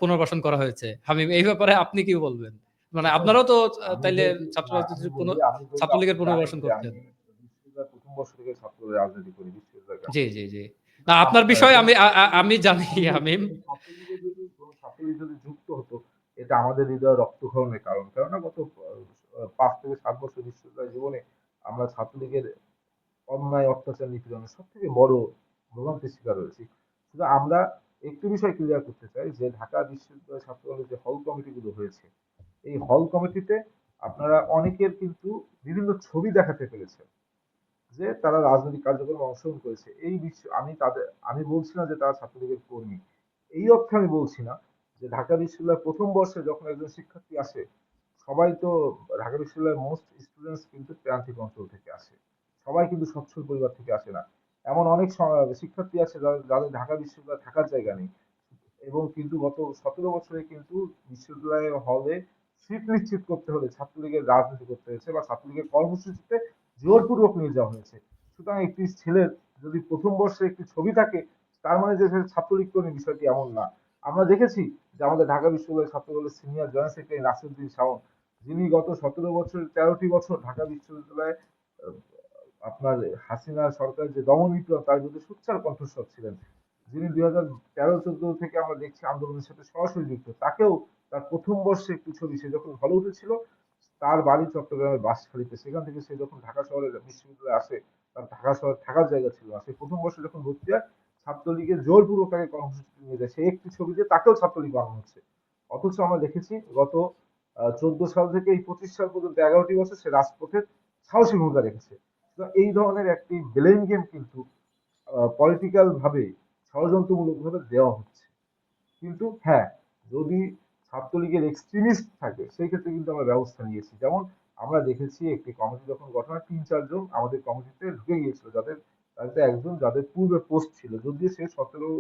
পুনর্বাসন করা হয়েছে। হামিম, এই ব্যাপারে আপনি কি বলবেন? মানে দেখুন, আপনারাও তো আমি তাইলে যেহেতু ছাত্র না আমি রাজনীতির বলি, আমি যেহেতু, আপনি ছাত্রলীগের জানেন পুনর্বাসন যে করছেন। আমি বিশ্ববিদ্যালয়ের প্রথম বর্ষ থেকে ছাত্র রাজনীতি করি বিশ্ববিদ্যালয় জি, ক্যাম্পাসে। জি, জি। না আপনার আপনার বিষয় কোনো আমি ছাত্রলীগ আমি জানি কোনো হামিম। ছাত্রলীগে যদি কোনো ছাত্রলীগ যদি যুক্ত হতো, এটা আমাদের হৃদয়ে রক্তক্ষরণের কারণ। কেননা গত ৫ থেকে ৭ বছর বিশ্ববিদ্যালয় জীবনে আমরা ছাত্রলীগের অন্যায়, অত্যাচার, নিপীড়নের সবথেকে বড় ভোগান্তির শিকার হয়েছি। শুধু আমরা একটি বিষয় ক্লিয়ার করতে চাই যে ঢাকা বিশ্ববিদ্যালয় ছাত্রদলের যে হল কমিটিগুলো হয়েছে, এই হল কমিটিতে আপনারা অনেকের কিন্তু বিভিন্ন ছবি দেখাতে পেরেছেন যে তারা রাজনৈতিক কার্যক্রমে অংশগ্রহণ করেছে। এই বিশ্ব আমি তাদের, আমি বলছি না যে তারা ছাত্রলীগের কর্মী, এই অর্থে আমি বলছি না। যে ঢাকা বিশ্ববিদ্যালয়ের প্রথম বর্ষে যখন একজন শিক্ষার্থী আসে, সবাই তো ঢাকা বিশ্ববিদ্যালয়ের মোস্ট স্টুডেন্টস কিন্তু প্রান্তিক অঞ্চল থেকে আসে, সবাই কিন্তু সচ্ছল পরিবার থেকে আসে না। এমন অনেক শিক্ষার্থী আছে যাদের ঢাকা বিশ্ববিদ্যালয়ে থাকার জায়গা নেই, এবং কিন্তু গত ১৭ বছরে কিন্তু বিশ্ববিদ্যালয়ের হলে সিট নিশ্চিত করতে হলে ছাত্রলীগের রাজনীতি করতে হয়েছে বা ছাত্রলীগের কর্মসূচিতে জোরপূর্বক নিয়ে যাওয়া হয়েছে। সুতরাং একটি ছেলের যদি প্রথম বর্ষে একটি ছবি থাকে, তার মানে যে সে ছাত্রলীগ কর্মী, বিষয়টি এমন না। আমরা দেখেছি যে আমাদের ঢাকা বিশ্ববিদ্যালয়ের ছাত্রদলের senior joint secretary Nasiruddin Shawon, যিনি গত ১৭ বছর, ১৩টি বছর ঢাকা বিশ্ববিদ্যালয়ে আহ, আপনার হাসিনা সরকার যে দমন নীতি তার বিরুদ্ধে সোচ্চার কণ্ঠস্বর ছিলেন, যিনি ২০১৩-১৪ থেকে আমরা দেখছি আন্দোলনের সাথে সরাসরি যুক্ত, তাকেও তার প্রথম বর্ষে একটি ছবি, সে যখন হলে উঠেছিল, তার বাড়ি চট্টগ্রামের বাঁশখালীতে, সেখান থেকে সে যখন ঢাকা শহরে বিশ্ববিদ্যালয়ে আসে, তার ঢাকা শহরে থাকার জায়গা ছিল না, সে প্রথম বর্ষে যখন ভর্তি হয়, ছাত্রলীগের জোরপূর্বক তাকে কর্মসূচিতে নিয়ে যায়, সেই একটি ছবি দিয়ে তাকেও ছাত্রলীগ বানানো হচ্ছে। অথচ আমরা দেখেছি গত ১৪ সাল থেকে এই ২৫ সাল পর্যন্ত ১১টি বছর সে রাজপথের সাহসী ভূমিকা রেখেছে। তো এই ধরনের একটি ব্লেম গেম কিন্তু পলিটিক্যাল ভাবে, ষড়যন্ত্রমূলক ভাবে দেওয়া হচ্ছে। কিন্তু হ্যাঁ, যদি ছাত্রলীগের এক্সট্রিমিস্ট থাকে, সেই ক্ষেত্রে কিন্তু আমরা ব্যবস্থা নিয়েছি। যেমন আমরা দেখেছি একটি কমিটি যখন গঠন হয়, ৩-৪ জন আমাদের কমিটিতে ঢুকে গিয়েছিল, যাদের তাদের একজন যাদের পূর্বে পোস্ট ছিল, যদিও সে ১৭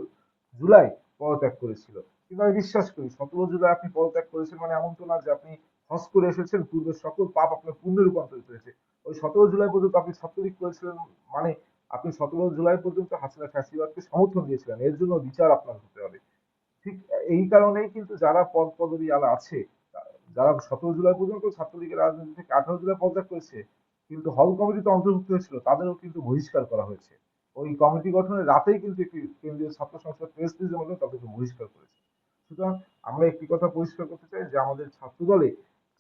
জুলাই পদত্যাগ করেছিল। কিন্তু আমি বিশ্বাস করি ১৭ জুলাই আপনি পদত্যাগ করেছেন মানে এমন তো না যে আপনি হজ করে এসেছেন, পূর্বের সকল পাপ আপনার পুণ্যে রূপান্তরিত হয়েছে। ওই ১৭ জুলাই পর্যন্ত আপনি ছাত্রলীগ করেছিলেন মানে আপনি ১৭ জুলাই পর্যন্ত হাসিনা ফ্যাসিবাদকে সমর্থন দিয়েছিলেন, এর জন্য বিচার আপনার হতে হবে। ঠিক এই কারণেই কিন্তু যারা পদ পদবি যারা আছে, যারা ১৭ জুলাই পর্যন্ত ছাত্রলীগের রাজনীতি থেকে ১৮ জুলাই পদত্যাগ করেছে, কিন্তু হল কমিটিতে অন্তর্ভুক্ত হয়েছিল, তাদেরও কিন্তু বহিষ্কার করা হয়েছে। ওই কমিটি গঠনের রাতেই কিন্তু একটি কেন্দ্রীয় ছাত্র সংসদ প্রেস রিলিজের মাধ্যমে তাদেরকে বহিষ্কার করেছে। সুতরাং আমরা একটি কথা পরিষ্কার করতে চাই যে আমাদের ছাত্র দলে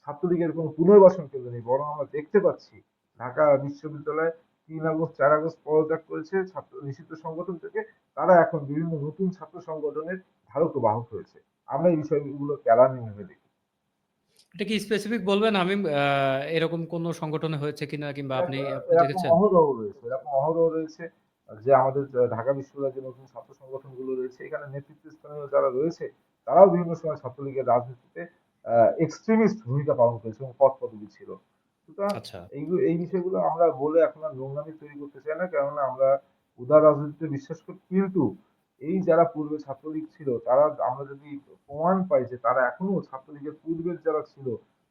ছাত্রলীগের কোনো পুনর্বাসন কেন্দ্র নেই, বরং আমরা দেখতে পাচ্ছি ঢাকা বিশ্ববিদ্যালয়ে ৩ আগস্ট, ৪ আগস্ট পদত্যাগ করেছে ছাত্র নিষিদ্ধ সংগঠন থেকে, তারা এখন বিভিন্ন নতুন ছাত্র সংগঠনের ধারক ও বাহক হয়েছে। আমরা এই বিষয়গুলো কেলানি ভেবে দেখি। এটা কি স্পেসিফিক বলবেন হামিম, এরকম কোন সংগঠনে হয়েছে কিনা কিংবা আপনি এরকম আপনি এরকম দেখেছেন? অহরহ রয়েছে, এরকম অহরহ রয়েছে যে আমাদের ঢাকা বিশ্ববিদ্যালয়ের যে নতুন ছাত্র সংগঠনগুলো রয়েছে, এখানে নেতৃত্বস্থানীয় যারা রয়েছে, তারাও বিভিন্ন সময় ছাত্রলীগের রাজনীতিতে এক্সট্রিমিস্ট ভূমিকা পালন করেছে এবং পদ পদবি ছিল। সুতরাং আচ্ছা। এই বিষয়গুলো আমরা বলে এখন আর নোংরামি তৈরি করতে চাই না, কেননা আমরা উদার রাজনীতিতে বিশ্বাস করি, কিন্তু এই যারা পূর্বে ছাত্রলীগ ছিল তারা, আমরা যদি প্রমাণ পাই যে তারা এখনো ছাত্রলীগের পূর্বের যারা ছিল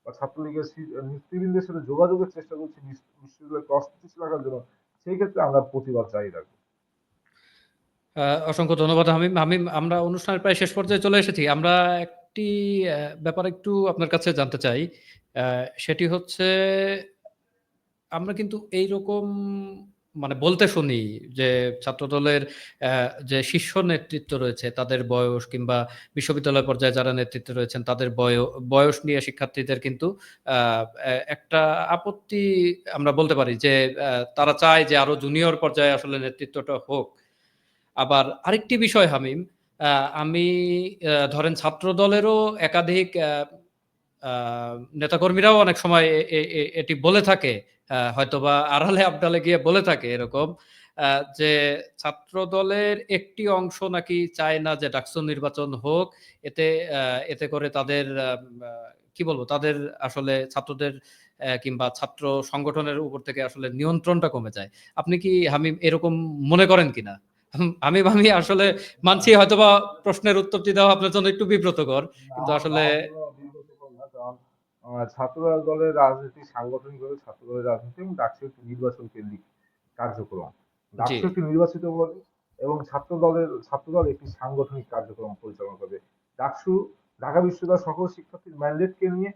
বা ছাত্রলীগের নেতৃবৃন্দের সাথে যোগাযোগের চেষ্টা করছে বিশ্ববিদ্যালয়কে অস্থিতিশীল রাখার জন্য, সেই ক্ষেত্রে আমরা প্রতিবাদ জারি রাখবো। অসংখ্য ধন্যবাদ হামিম। হামিম, আমরা অনুষ্ঠানের প্রায় শেষ পর্যায়ে চলে এসেছি। আমরা একটি ব্যাপার একটু আপনার কাছে জানতে চাই। সেটি হচ্ছে আমরা কিন্তু এইরকম মানে বলতে শুনি যে ছাত্রদলের যে শীর্ষ নেতৃত্ব রয়েছে তাদের বয়স কিংবা বিশ্ববিদ্যালয় পর্যায়ে যারা নেতৃত্বে রয়েছেন তাদের বয়স নিয়ে শিক্ষার্থীদের কিন্তু একটা আপত্তি আমরা বলতে পারি যে তারা চায় যে আরো জুনিয়র পর্যায়ে আসলে নেতৃত্বটা হোক। আবার আরেকটি বিষয় হামিম, আমি ধরেন ছাত্র দলেরও একাধিক নেতাকর্মীরাও অনেক সময় এটি বলে থাকে, হয়তোবা আড়ালে আবডালে গিয়ে বলে থাকে এরকম, যে ছাত্র দলের একটি অংশ নাকি চায় না যে ডাকসু নির্বাচন হোক। এতে এতে করে তাদের কি বলবো, তাদের আসলে ছাত্রদের কিংবা ছাত্র সংগঠনের উপর থেকে আসলে নিয়ন্ত্রণটা কমে যায়। আপনি কি হামিম এরকম মনে করেন কিনা? আমি আসলে মানছি হয়তোবা প্রশ্নের উত্তরটি দেওয়া আপনার জন্য একটু বিব্রতকর, কিন্তু আমার আসলে আমার জন্য বিব্রতকর না, কারণ ছাত্র দলের রাজনীতি সাংগঠনিকভাবে ছাত্র দলের রাজনীতি এবং ডাকসু একটি নির্বাচন কেন্দ্রিক কার্যক্রম। জি, ডাকসু একটি নির্বাচিত বডি এবং ছাত্রদল একটি সাংগঠনিক কার্যক্রম পরিচালনা করবে। ডাকসু ঢাকা বিশ্ববিদ্যালয়ের সকল শিক্ষার্থীর ম্যান্ডেটকে নিয়ে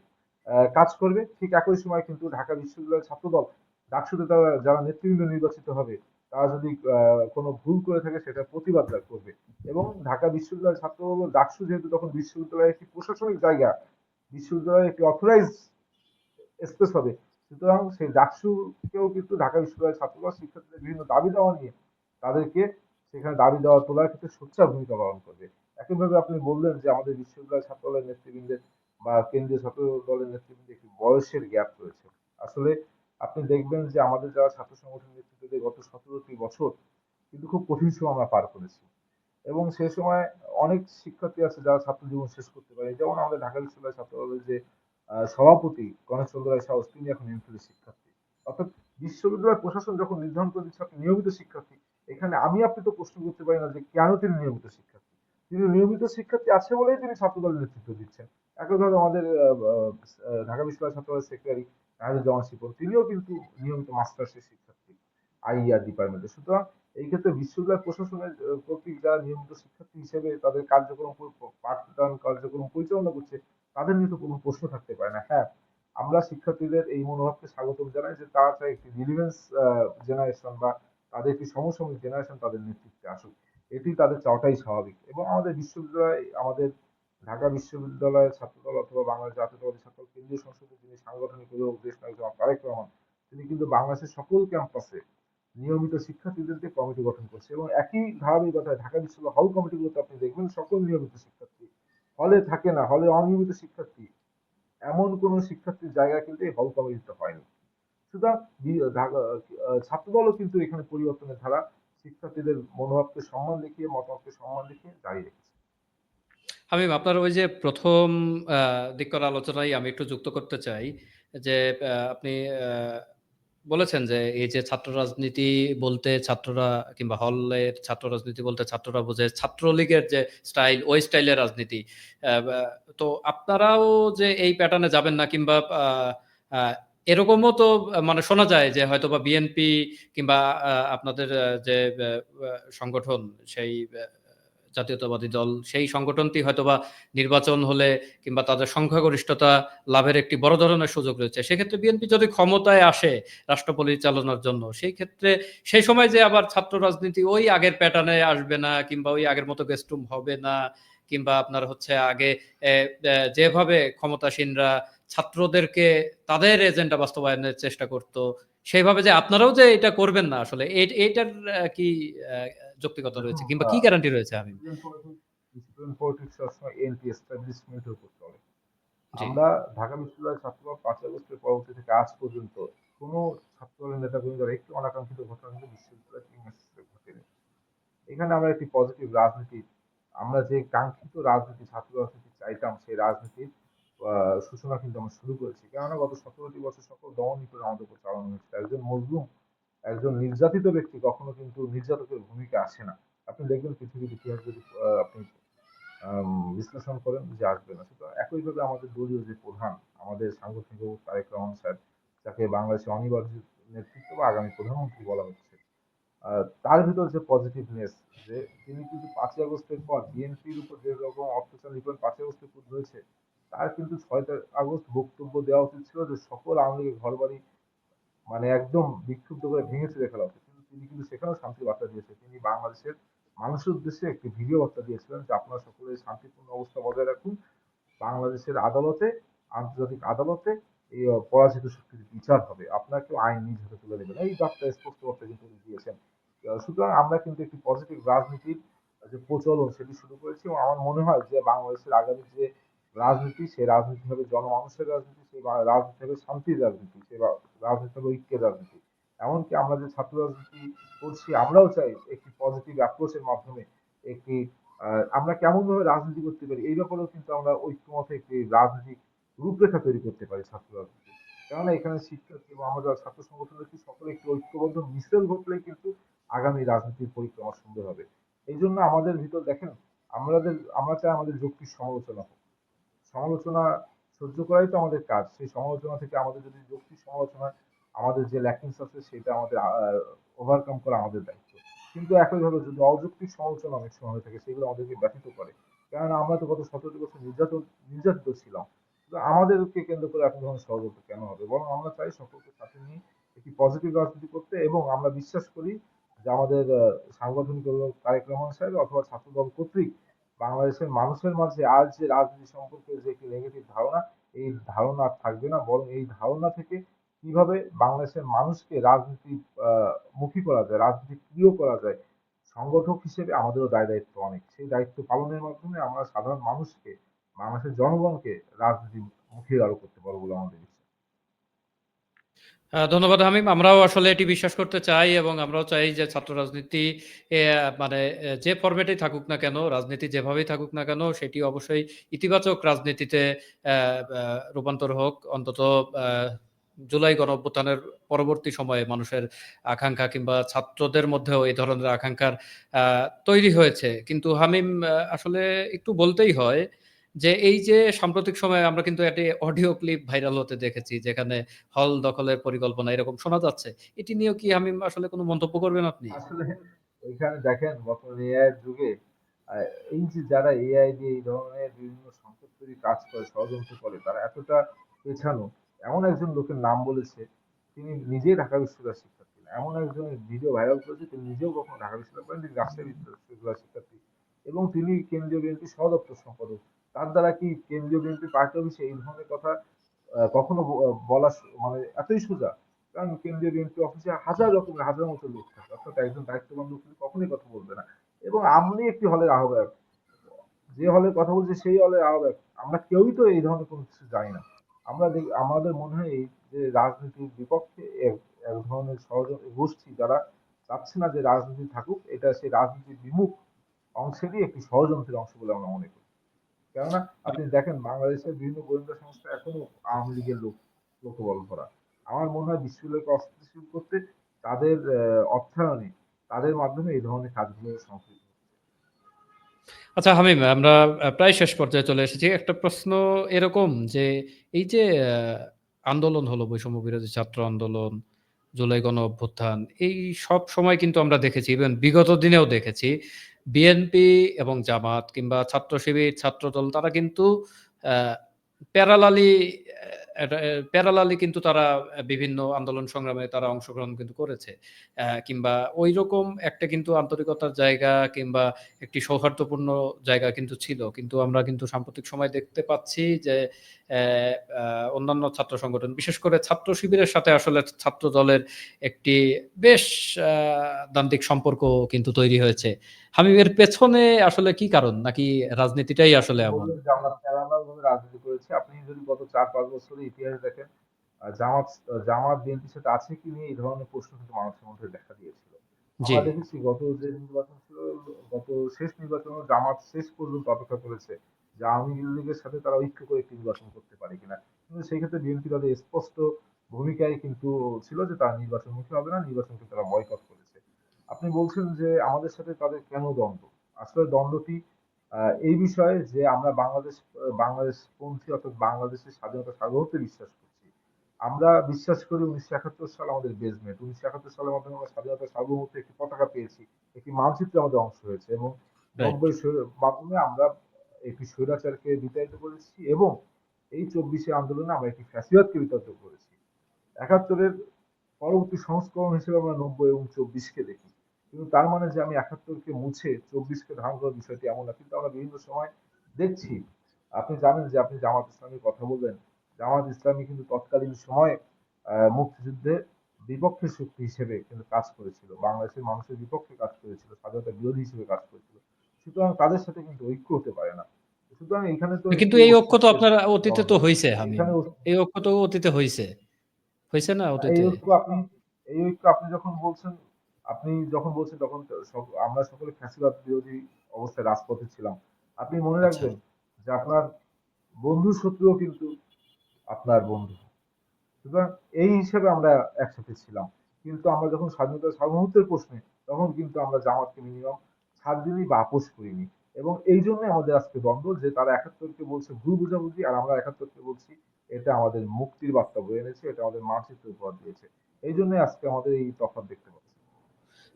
কাজ করবে। ঠিক একই সময় কিন্তু ঢাকা বিশ্ববিদ্যালয়ের ছাত্রদল ডাকসুতে তারা যারা নেতৃবৃন্দ নির্বাচিত হবে, তারা যদি কোনো ভুল করে থাকে সেটা প্রতিবাদ করবে। এবং ঢাকা বিশ্ববিদ্যালয়ের ছাত্রদল ডাকসু যেহেতু তখন বিশ্ববিদ্যালয়ের একটি প্রশাসনিক জায়গা, বিশ্ববিদ্যালয়ের একটি অথরাইজ স্পেস হবে, সুতরাং সেই ডাকসুকেও কিন্তু ঢাকা বিশ্ববিদ্যালয়ের ছাত্রদল শিক্ষার্থীদের বিভিন্ন দাবি দেওয়া নিয়ে তাদেরকে সেখানে দাবি দেওয়া তোলার ক্ষেত্রে সোচ্চার ভূমিকা পালন করবে। একইভাবে আপনি বললেন যে আমাদের বিশ্ববিদ্যালয় ছাত্রদলের নেতৃবৃন্দের বা কেন্দ্রীয় ছাত্র দলের নেতৃবৃন্দের একটি বয়সের গ্যাপ রয়েছে। আসলে আপনি দেখবেন যে আমাদের যারা ছাত্র সংগঠনের নেতৃত্ব দিয়ে গত 17টি বছর কিন্তু খুব কঠিন সময় আমরা পার করেছি, এবং সে সময় অনেক শিক্ষার্থী আছে যারা ছাত্র জীবন শেষ করতে পারে। যেমন আমাদের ঢাকা বিশ্ববিদ্যালয় ছাত্র দলের যে সভাপতি গণেশ চন্দ্র রায় সাহস, তিনি এখন এমফিল শিক্ষার্থী। অর্থাৎ বিশ্ববিদ্যালয় প্রশাসন যখন নির্ধারণ করে দিচ্ছে আপনি নিয়মিত শিক্ষার্থী, এখানে আমি আপনি তো প্রশ্ন করতে পারি না যে কেন তিনি নিয়মিত শিক্ষার্থী। তিনি নিয়মিত শিক্ষার্থী আছে বলেই তিনি ছাত্র দলের নেতৃত্ব দিচ্ছেন। একইভাবে আমাদের ঢাকা বিশ্ববিদ্যালয় ছাত্র দলের সেক্রেটারি নাহিদুল জামান শিপন, তিনিও কিন্তু নিয়মিত মাস্টার্সের শিক্ষার্থী আইইআর ডিপার্টমেন্টে। সুতরাং এই ক্ষেত্রে বিশ্ববিদ্যালয় প্রশাসনের কর্তৃক যারা নিয়মিত শিক্ষার্থী হিসেবে তাদের কার্যক্রম পাঠদান কার্যক্রম পরিচালনা করছে, তাদের নিয়ে তো কোনো প্রশ্ন থাকতে পারে না। হ্যাঁ, আমরা শিক্ষার্থীদের এই মনোভাবকে স্বাগতম জানাই যে তারা চায় একটি রিলিভেন্স জেনারেশন বা তাদের একটি সমসাময়িক জেনারেশন তাদের নেতৃত্বে আসুক। এটি তাদের চাওয়াটাই স্বাভাবিক। এবং আমাদের বিশ্ববিদ্যালয়, আমাদের ঢাকা বিশ্ববিদ্যালয়ের ছাত্রদল অথবা বাংলাদেশ জাতীয়তাবাদী ছাত্রদল কেন্দ্রীয় সংসদের যিনি সাংগঠনিক অধিনায়ক দেশ নায়ক জনাব তারেক রহমান, তিনি কিন্তু বাংলাদেশের সকল ক্যাম্পাসে নিয়মিত শিক্ষার্থীদেরকে কমিটি গঠন করছে, এবং একই ধারাবাহিকতায় ঢাকা বিশ্ববিদ্যালয় হল কমিটিগুলোতে আপনি দেখবেন সকল নিয়মিত শিক্ষার্থী। হলে থাকে না, হলে অনিয়মিত শিক্ষার্থী এমন কোন শিক্ষার্থীর জায়গা কিন্তু এই হল কমিটিতে হয়নি। সুতরাং ছাত্রদলও কিন্তু এখানে পরিবর্তনের ধারা শিক্ষার্থীদের মনোভাবকে সম্মান দেখিয়ে, মতামতকে সম্মান দেখিয়ে জারি রেখেছে। আমি আপনার ওই যে প্রথম দিককার আলোচনায় আমি একটু যুক্ত করতে চাই যে আপনি আহ, বলেছেন যে এই যে ছাত্র রাজনীতি বলতে ছাত্ররা কিংবা হলের ছাত্র রাজনীতি বলতে ছাত্ররা বোঝে ছাত্রলীগের যে স্টাইল, ওই স্টাইলের রাজনীতি। তো আপনারাও যে এই প্যাটার্নে যাবেন না কিংবা আহ, এরকমও তো মানে শোনা যায় যে হয়তো বা বিএনপি কিংবা আপনাদের যে সংগঠন, সেই জাতীয়তাবাদী দল, সেই সংগঠনটি হয়তোবা নির্বাচন হলে কিংবা তাদের সংখ্যাগরিষ্ঠতা লাভের একটি বড় ধরনের সুযোগ রয়েছে। সেক্ষেত্রে বিএনপি যদি ক্ষমতায় আসে রাষ্ট্র পরিচালনার জন্য, সেই ক্ষেত্রে সেই সময় যে আবার ছাত্র রাজনীতি ওই আগের প্যাটার্নে আসবে না কিংবা ওই আগের মতো গেস্টুম হবে না, কিংবা আপনার হচ্ছে আগে যেভাবে ক্ষমতাসীনরা ছাত্রদেরকে তাদের এজেন্ডা বাস্তবায়নের চেষ্টা করত, সেইভাবে যে আপনারাও যে এটা করবেন না, আসলে এইটার কি আহ, যৌক্তিকতা দেখুন, রয়েছে কিংবা কি গ্যারান্টি রয়েছে আমি? স্টুডেন্ট পলিটিক্স সবসময় এনটি এস্টাবলিশমেন্টের উপর চলে। জি, আমরা ঢাকা বিশ্ববিদ্যালয়ের ছাত্ররা 5 আগস্টের পরবর্তী থেকে আজ পর্যন্ত কোনো ছাত্রদলের নেতাকর্মীদের একটি অনাকাঙ্ক্ষিত ঘটনা কিন্তু বিশ্ববিদ্যালয় প্রিমিসেসে ঘটেনি। এখানে আমরা একটি পজিটিভ রাজনীতি, আমরা যে কাঙ্ক্ষিত রাজনীতি, ছাত্র রাজনীতি চাইতাম, সেই রাজনীতির সূচনা কিন্তু আমরা শুরু করেছি। কেননা গত 17টি বছর সকল দমন নীতি আমাদের উপর চালানো হয়েছে। একজন মজলুম একজন নির্যাতিত ব্যক্তি কখনো কিন্তু নির্যাতকের ভূমিকা আসে না। আপনি দেখবেন পৃথিবীর ইতিহাস যদি আপনি বিশ্লেষণ করেন যে আসবে না। সুতরাং একইভাবে আমাদের দলীয় যে প্রধান, আমাদের সাংগঠনিক বাবু তারেক রহমান সাহেব, যাকে বাংলাদেশের অনিবার্য নেতৃত্ব বা আগামী প্রধানমন্ত্রী বলা হচ্ছে, তার ভিতর যে পজিটিভনেস, যে তিনি কিন্তু 5ই আগস্টের পর বিএনপির উপর যে রকম অত্যাচার নিপীড়ন 5ই আগস্টে হয়েছে, তার কিন্তু 6 আগস্ট বক্তব্য দেওয়া উচিত ছিল যে সকল আওয়ামী লীগের ঘরবাড়ি মানে একদম বিক্ষুব্ধ করে ভেঙে চুরে ফেলা উচিত। কিন্তু তিনি কিন্তু সেখানেও শান্তির বার্তা দিয়েছেন। তিনি বাংলাদেশের মানুষের উদ্দেশ্যে একটি ভিডিও বার্তা দিয়েছিলেন যে আপনারা সকলে শান্তিপূর্ণ অবস্থা বজায় রাখুন। বাংলাদেশের আদালতে, আন্তর্জাতিক আদালতে এই পরাজিত শক্তির বিচার হবে। আপনাকেও আইন নিজ হাতে তুলে নেবেন। এই বার্তা স্পষ্ট বার্তা কিন্তু উনি দিয়েছেন। সুতরাং আমরা কিন্তু একটি পজিটিভ রাজনীতির যে প্রচলন সেটি শুরু করেছি এবং আমার মনে হয় যে বাংলাদেশের আগামী যে রাজনীতি, সেই রাজনীতি হবে জনমানুষের রাজনীতি, সেই রাজনীতি হবে শান্তির রাজনীতি, সেই রাজনীতি হবে ঐক্যের রাজনীতি। এমনকি আমরা যে ছাত্র রাজনীতি করছি, আমরাও চাই একটি পজিটিভ অ্যাপ্রোচের মাধ্যমে একটি আমরা কেমন ভাবে রাজনীতি করতে পারি এই ব্যাপারেও কিন্তু আমরা ঐক্যমত একটি রাজনৈতিক রূপরেখা তৈরি করতে পারি ছাত্র রাজনীতি। কেননা এখানে শিক্ষার্থী এবং আমরা যারা ছাত্র সংগঠন রয়েছি সকলে একটি ঐক্যবদ্ধ মিছিল ঘটলেই কিন্তু আগামী রাজনীতির পরিক্রমা সুন্দর হবে। এই জন্য আমাদের ভিতর দেখেন, আমরা চাই আমাদের যুক্তির সমালোচনা হোক। সমালোচনা সহ্য করাই তো আমাদের কাজ। সেই সমালোচনা থেকে আমাদের যদি যৌক্তিক সমালোচনা, আমাদের যে ল্যাকিংস আছে সেটা আমাদের ওভারকাম করা আমাদের দায়িত্ব। কিন্তু একইভাবে যদি অযৌক্তিক সমালোচনা অনেক সময় হয়ে থাকে, সেগুলো আমাদেরকে ব্যথিত করে। কেননা আমরা তো গত 17 বছর নির্যাতিত ছিলাম। তো আমাদেরকে কেন্দ্র করে এত ধরনের ষড়যন্ত্র কেন হবে? বরং আমরা চাই সকলকে সাথে নিয়ে একটি পজিটিভ রাজনীতি করতে এবং আমরা বিশ্বাস করি যে আমাদের সাংগঠনিক অভিভাবক তারেক রহমান সাহেব অথবা ছাত্রদল কর্তৃক বাংলাদেশের মানুষের মাঝে আজ যে রাজনীতি সম্পর্কে যে একটি নেগেটিভ ধারণা, এই ধারণা আর থাকবে না। বরং এই ধারণা থেকে কিভাবে বাংলাদেশের মানুষকে রাজনীতি মুখী করা যায়, রাজনীতি প্রিয় করা যায়, সংগঠক হিসেবে আমাদেরও দায় দায়িত্ব অনেক। সেই দায়িত্ব পালনের মাধ্যমে আমরা সাধারণ মানুষকে, বাংলাদেশের জনগণকে রাজনীতি মুখী আরো করতে পারবো বলে আমাদের বিশ্বাস। ধন্যবাদ হামিম। আমরাও আসলে এটি বিশ্বাস করতে চাই এবং আমরাও চাই যে ছাত্র রাজনীতি মানে যে ফরম্যাটেই থাকুক না কেন, রাজনীতি যেভাবেই থাকুক না কেন, সেটি অবশ্যই ইতিবাচক রাজনীতিতে রূপান্তর হোক। অন্তত জুলাই গণঅভ্যুত্থানের পরবর্তী সময়ে মানুষের আকাঙ্ক্ষা কিংবা ছাত্রদের মধ্যেও এই ধরনের আকাঙ্ক্ষার তৈরি হয়েছে। কিন্তু হামিম, আসলে একটু বলতেই হয় যে এই যে সাম্প্রতিক সময়ে আমরা কিন্তু একটি অডিও ক্লিপ ভাইরাল হতে দেখেছি, যেখানে হল দখলের পরিকল্পনা এরকম শোনা যাচ্ছে। এটি নিয়েও কি হামিম আসলে কোনো মন্তব্য করবেন আপনি? আসলে ওইখানে দেখেন বর্তমান এআই এর যুগে আহ, এই যে যারা এআই দিয়ে এই ধরনের বিভিন্ন সংকট তৈরি কাজ করে, ষড়যন্ত্র করে, তারা এতটা পেছানো। এমন একজন লোকের নাম বলেছে, তিনি নিজেই ঢাকা বিশ্ববিদ্যালয়ের শিক্ষার্থী না। এমন একজনের ভিডিও ভাইরাল করেছে, তিনি নিজেও কখনো ঢাকা বিশ্ববিদ্যালয় করেন, তিনি রাজশাহী বিশ্ববিদ্যালয়ের শিক্ষার্থী এবং তিনি কেন্দ্রীয় বিএনপি সহ দপ্তর সম্পাদক। তার দ্বারা কি কেন্দ্রীয় বিএনপি পার্টি অফিসে এই ধরনের কথা কখনো বলা মানে এতই সোজা? কারণ কেন্দ্রীয় বিএনপি অফিসে হাজার রকমের হাজার মতো লোক থাকে, অর্থাৎ একজন দায়িত্ববান লোক কিন্তু কখনোই কথা বলবে না। এবং আপনি একটি হলের আহ্বায়ক, যে হলে কথা বলছে সেই হলের আহ্বায়ক, আমরা কেউই তো এই ধরনের কোনো কিছু জানি না। আমাদের মনে হয় এই যে রাজনীতির বিপক্ষে এক এক ধরনের ষড়যন্ত্র গোষ্ঠী যারা চাচ্ছে না যে রাজনীতি থাকুক, এটা সেই রাজনীতির বিমুখ অংশেরই একটি ষড়যন্ত্রের অংশ বলে আমরা মনে করি। কেননা আপনি দেখেন বাংলাদেশের বিভিন্ন গোয়েন্দা সংস্থা এখনো আওয়ামী লীগের লোকবল ভরা। আমার মনে হয় বিশ্ববিদ্যালয়কে অস্থিতিশীল করতে তাদের অর্থায়নে, তাদের মাধ্যমে এই ধরনের কাজগুলো সংঘটিত হচ্ছে। আচ্ছা হামিম, আমরা প্রায় শেষ পর্যায়ে চলে এসেছি। একটা প্রশ্ন এরকম যে এই যে আন্দোলন হলো, বৈষম্য বিরোধী ছাত্র আন্দোলন, জুলাই গণ অভ্যুত্থান, এই সব সময় কিন্তু আমরা দেখেছি, ইভেন বিগত দিনেও দেখেছি, বিএনপি এবং জামাত কিংবা ছাত্র শিবির, ছাত্রদল, তারা কিন্তু প্যারালালি প্যারালালি কিন্তু তারা বিভিন্ন আন্দোলন সংগ্রামে তারা অংশগ্রহণ কিন্তু করেছে। কিংবা ঐরকম একটা কিন্তু আন্তরিকতার জায়গা কিংবা একটি সৌহার্দ্যপূর্ণ জায়গা কিন্তু ছিল। কিন্তু আমরা কিন্তু সাম্প্রতিক সময়ে দেখতে পাচ্ছি যে অ্যা আ অন্যান্য ছাত্র সংগঠন, বিশেষ করে ছাত্র শিবিরের সাথে আসলে ছাত্র দলের একটি বেশ আ দ্বান্দ্বিক সম্পর্ক কিন্তু তৈরি হয়েছে। হামিম, এর পেছনে আসলে কি কারণ? নাকি রাজনীতিটাই আসলে আপনি এমন? বললেন যে আমরা প্যারালাল ভাবে রাজনীতি করেছি। আপনি যদি গত ৪-৫ বছরের ইতিহাস দেখেন, জামাত বিএনপির সাথে আছে কি নিয়ে এই ধরনের প্রশ্ন কিন্তু মানুষের মধ্যে দেখা দিয়েছিল। জি। আমরা দেখেছি গত যে নির্বাচন ছিল, গত শেষ নির্বাচনে জামাত শেষ পর্যন্ত অপেক্ষা করেছে যে আওয়ামী লীগের সাথে তারা ঐক্য করে একটি নির্বাচন করতে পারে কিনা। কিন্তু সেই ক্ষেত্রে বিএনপি তাদের স্পষ্ট ভূমিকায় কিন্তু ছিল যে তারা নির্বাচনমুখী হবে না, নির্বাচনকে তারা বয়কট করেছে। আপনি বলছেন যে আমাদের সাথে তাদের কেন দ্বন্দ্ব? আসলে দ্বন্দ্বটি এই বিষয়ে যে আমরা বাংলাদেশপন্থী অর্থাৎ বাংলাদেশের স্বাধীনতা সার্বভৌমত্বে বিশ্বাস করছি। আমরা বিশ্বাস করি ১৯৭১ সাল আমাদের বেজমেন্ট। ১৯৭১ সালের মাধ্যমে আমরা স্বাধীনতা সার্বভৌমত্বের একটি পতাকা পেয়েছি। একটি মানচিত্রে আমাদের অংশ হয়েছে এবং রাইট। ৯০ মাধ্যমে আমরা একটি স্বৈরাচারকে বিতাড়িত করেছি এবং এই ২৪শে আন্দোলনে আমরা একটি ফ্যাসিবাদকে বিতাড়িত করেছি। ৭১-এর পরবর্তী সংস্করণ হিসেবে আমরা ৯০ এবং ২৪-কে দেখি। কিন্তু তার মানে যে আমি ৭১-কে মুছে ২৪-কে ধারণ করার বিষয়টি এমন না। কিন্তু আমরা বিভিন্ন সময় দেখছি, আপনি জানেন যে আপনি জামাত ইসলামীর কথা বললেন। জামাত ইসলামী কিন্তু তৎকালীন সময়ে মুক্তিযুদ্ধে বিপক্ষের শক্তি হিসেবে কিন্তু কাজ করেছিল। বাংলাদেশের মানুষের বিপক্ষে কাজ করেছিল, স্বাধীনতা বিরোধী হিসেবে কাজ করেছিল। সুতরাং তাদের সাথে কিন্তু ঐক্য হতে পারে না। সুতরাং এখানে তো কিন্তু একটি এই ঐক্য তো অস্তিত্বের আপনার অতীতে দ্বন্দ্ব। তো হইছে হামিম। এখানে এই ঐক্য তো অতীতে হইছে। হইছে না এই অতীতে? ঐক্য আপনি এই ঐক্য আপনি যখন বলছেন তখন তো আমরা সকলে ফ্যাসিবাদ বিরোধী অবস্থায় রাজপথে ছিলাম। আপনি মনে আচ্ছা। রাখবেন যে আপনার বন্ধুর শত্রুও কিন্তু আপনার বন্ধু। সুতরাং এই হিসেবে আমরা একসাথে ছিলাম। কিন্তু আমরা যখন স্বাধীনতা সার্বভৌমত্বের প্রশ্নে তখন কিন্তু আমরা জামাতকে মিনিমাম ছাড় দিইনি বা আপোস করিনি। এবং এই জন্যই আমাদের আজকে দ্বন্দ্ব যে তারা ৭১-কে বলছে ভুল বোঝাবুঝি আর আমরা ৭১-কে বলছি এটা আমাদের মুক্তির বার্তা বয়ে এনেছে, এটা আমাদের মানচিত্র উপহার দিয়েছে। এই জন্যই আজকে আমাদের এই তফাৎ দেখতে পাচ্ছি।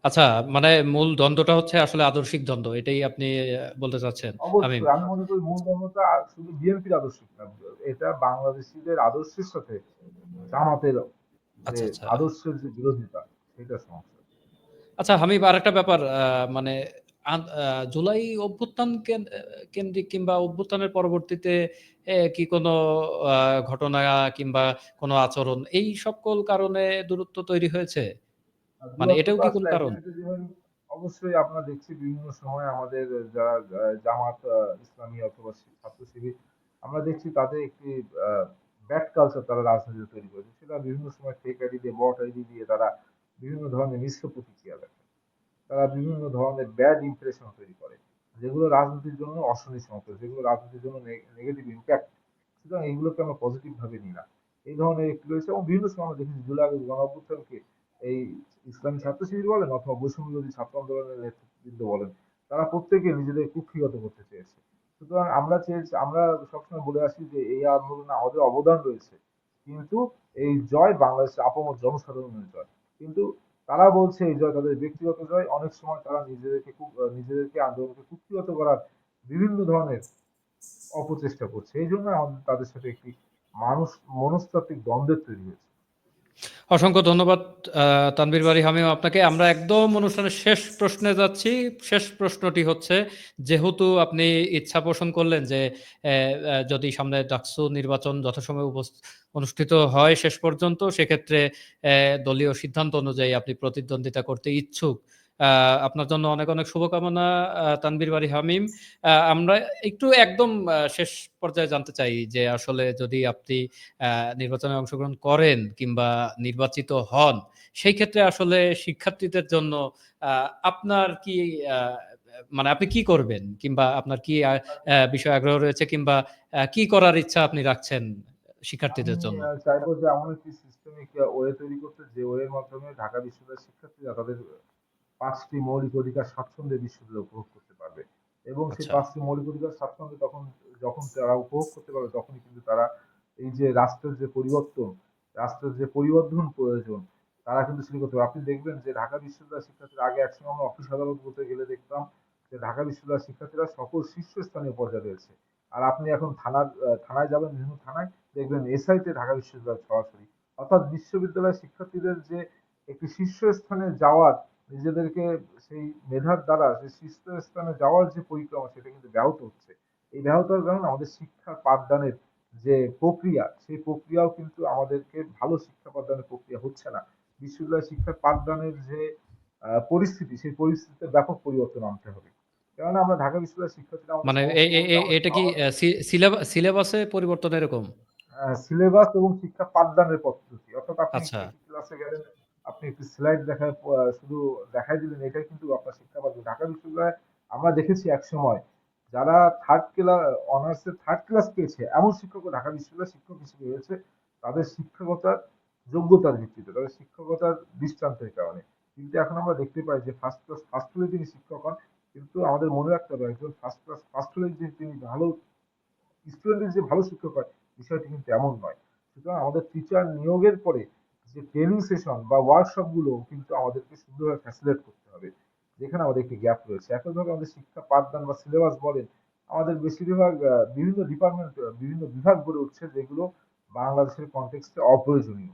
আচ্ছা, মানে মূল দ্বন্দ্বটা হচ্ছে আসলে আদর্শিক দ্বন্দ্ব। এটাই আপনি বলতে চাচ্ছেন, হামিম? অবশ্যই আমি মনে করি মূল দ্বন্দ্বটা শুধু বিএনপির আদর্শিক না। এটা বাংলাদেশীদের আদর্শের সাথে জামাতের যে আচ্ছা, আচ্ছা। আদর্শের যে বিরোধিতা সেটা সমস্যা। আচ্ছা হামিদ, আরেকটা ব্যাপার মানে জুলাই অভ্যুত্থান কেন্দ্রিক কিংবা অভ্যুত্থানের পরবর্তীতে কি কোনো ঘটনা কিংবা কোনো আচরণ এই সকল কারণে দূরত্ব তৈরি হয়েছে? মানে দূরত্ব এটাও তো কি কোন আসলে কারণ? একদিকে যেমন অবশ্যই আমরা দেখছি বিভিন্ন সময় আমাদের যারা জামাত ইসলামী অথবা ছাত্র শিবির আমরা দেখছি তাদের একটি ব্যাড কালচার তারা রাজনীতিতে তৈরি করেছে। সেটা বিভিন্ন সময় ফেক আইডি দিয়ে বট আইডি দিয়ে তারা বিভিন্ন ধরনের মিশ্র প্রতিক্রিয়া দেয়। তারা বিভিন্ন ধরনের ব্যাড ইমপ্রেশন তৈরি করে যেগুলো রাজনীতির জন্য অশনি যেগুলো রাজনীতির জন্য নেগেটিভ ইম্প্যাক্ট। সুতরাং এইগুলোকে আমরা পজিটিভ ভাবে নিই না। এই ধরনের একটি রয়েছে এবং বিভিন্ন সময় আমরা দেখেছি জুলাই আগস্ট গণ অভ্যুত্থানকে এই ইসলামী ছাত্র শিবির বলেন অথবা বৈষম্য বিরোধী ছাত্র আন্দোলনের নেতৃবৃন্দ বলেন, তারা প্রত্যেকে নিজেদের কুক্ষিগত করতে চেয়েছে। সুতরাং আমরা সবসময় বলে আসি যে এই আন্দোলনে আমাদের অবদান রয়েছে, কিন্তু এই জয় বাংলাদেশের আপামর জনসাধারণের জয়। কিন্তু তারা বলছে এই জয় তাদের ব্যক্তিগত জয়। অনেক সময় তারা নিজেদেরকে আন্দোলনকে কুক্ষিগত করার বিভিন্ন ধরনের অপচেষ্টা করছে। এই জন্য আমাদের তাদের সাথে একটি মানুষ মনস্তাত্ত্বিক দ্বন্দ্বের তৈরি হয়েছে। অসংখ্য ধন্যবাদ তানভীর বারী হামিম আপনাকে। আমরা একদম অনুষ্ঠানের শেষ প্রশ্নে যাচ্ছি। শেষ প্রশ্নটি হচ্ছে, যেহেতু আপনি ইচ্ছা পোষণ করলেন যে যদি সামনে ডাকসু নির্বাচন যথাসময়ে অনুষ্ঠিত হয় শেষ পর্যন্ত, সেক্ষেত্রে দলীয় সিদ্ধান্ত অনুযায়ী আপনি প্রতিদ্বন্দ্বিতা করতে ইচ্ছুক। আপনার জন্য অনেক অনেক শুভকামনা তানভীর বারী হামিম। আমরা একটু একদম শেষ পর্যায়ে জানতে চাই যে আসলে যদি আপনি নির্বাচনে অংশগ্রহণ করেন কিংবা নির্বাচিত হন, সেই ক্ষেত্রে আসলে শিক্ষার্থীদের জন্য আপনার কি আ মানে আপনি কি করবেন? কিংবা আপনার কি বিষয়ে আগ্রহ রয়েছে কিংবা কি করার ইচ্ছা আপনি রাখছেন আমি শিক্ষার্থীদের জন্য? চাইবো যে এমন একটি সিস্টেমিক ওয়ে তৈরি করতে যে ওয়ের মাধ্যমে ঢাকা বিশ্ববিদ্যালয়ের শিক্ষার্থীরা তাদের ৫টি মৌলিক অধিকার স্বাচ্ছন্দ্যে বিশ্ববিদ্যালয়ে উপভোগ করতে পারবে। এবং সেই আচ্ছা। ৫টি মৌলিক অধিকার স্বাচ্ছন্দ্যে যখন তারা উপভোগ করতে পারবে তখনই কিন্তু তারা এই যে রাষ্ট্রের যে পরিবর্ধন প্রয়োজন তারা কিন্তু শুরু করতে পারবে। আপনি দেখবেন যে ঢাকা বিশ্ববিদ্যালয়ের শিক্ষার্থীরা আগে একসময় আমরা অফিস আদালত বলতে গেলে দেখতাম যে ঢাকা বিশ্ববিদ্যালয়ের শিক্ষার্থীরা সকল শীর্ষস্থানীয় পর্যায়ে রয়েছে। আর আপনি এখন থানায় যাবেন, বিভিন্ন থানায় দেখবেন এসআইতে ঢাকা বিশ্ববিদ্যালয় সরাসরি। অর্থাৎ বিশ্ববিদ্যালয়ের শিক্ষার্থীদের যে একটি শীর্ষস্থানে যাওয়ার নিজেদেরকে সেই মেধার দ্বারা সেই শীর্ষস্থানে যাওয়ার যে পরিক্রমা সেটা কিন্তু ব্যাহত হচ্ছে। এই ব্যাহত হওয়ার কারণে আমাদের শিক্ষা পাঠদানের যে প্রক্রিয়া সেই প্রক্রিয়াও কিন্তু আমাদেরকে ভালো শিক্ষা পাঠদানের প্রক্রিয়া হচ্ছে না। বিশ্ববিদ্যালয় শিক্ষা পাঠদানের যে পরিস্থিতি সেই পরিস্থিতিতে ব্যাপক পরিবর্তন আনতে হবে। কেননা আমরা ঢাকা বিশ্ববিদ্যালয়ের শিক্ষার্থীরা আমাদের মানে সমস্যা বলতে এটা কি সিলেবাসে পরিবর্তন এরকম? সিলেবাস এবং শিক্ষা পাঠদানের পদ্ধতি। অর্থাৎ আপনি আচ্ছা। একটি ক্লাসে গেলেন, আপনি একটি স্লাইড দেখায় শুধু দেখাই দিলেন এটাই কিন্তু আপনার শিক্ষা পাঠদান। ঢাকা বিশ্ববিদ্যালয়ে আমরা দেখেছি একসময় যারা অনার্সে 3rd ক্লাস পেয়েছে এমন শিক্ষকও ঢাকা বিশ্ববিদ্যালয়ে শিক্ষক হিসেবে রয়েছে। তাদের শিক্ষকতার যোগ্যতার ভিত্তিতে, তাদের শিক্ষকতার দৃষ্টান্তের কারণে। কিন্তু এখন আমরা দেখতে পাই যে ফার্স্ট ক্লাস ফার্স্ট হলে তিনি শিক্ষক হন, কিন্তু আমাদের মনে রাখতে হবে একজন ফার্স্ট ক্লাস ফার্স্ট হলে যে তিনি ভালো স্টুডেন্টের যে ভালো শিক্ষক হয়, বিষয়টি কিন্তু এমন নয়। সুতরাং আমাদের টিচার নিয়োগের পরে যে ট্রেনিং সেশন বা ওয়ার্কশপ গুলো কিন্তু আমাদেরকে সুন্দরভাবে ফ্যাসিলিটেট করতে হবে, যেখানে আমাদের একটি গ্যাপ রয়েছে। একইভাবে আমাদের শিক্ষা পাঠদান বা সিলেবাস বলেন, আমাদের বেশিরভাগ বিভিন্ন ডিপার্টমেন্ট বিভিন্ন বিভাগ গড়ে উঠছে যেগুলো বাংলাদেশের কনটেক্সটে অপ্রয়োজনীয়,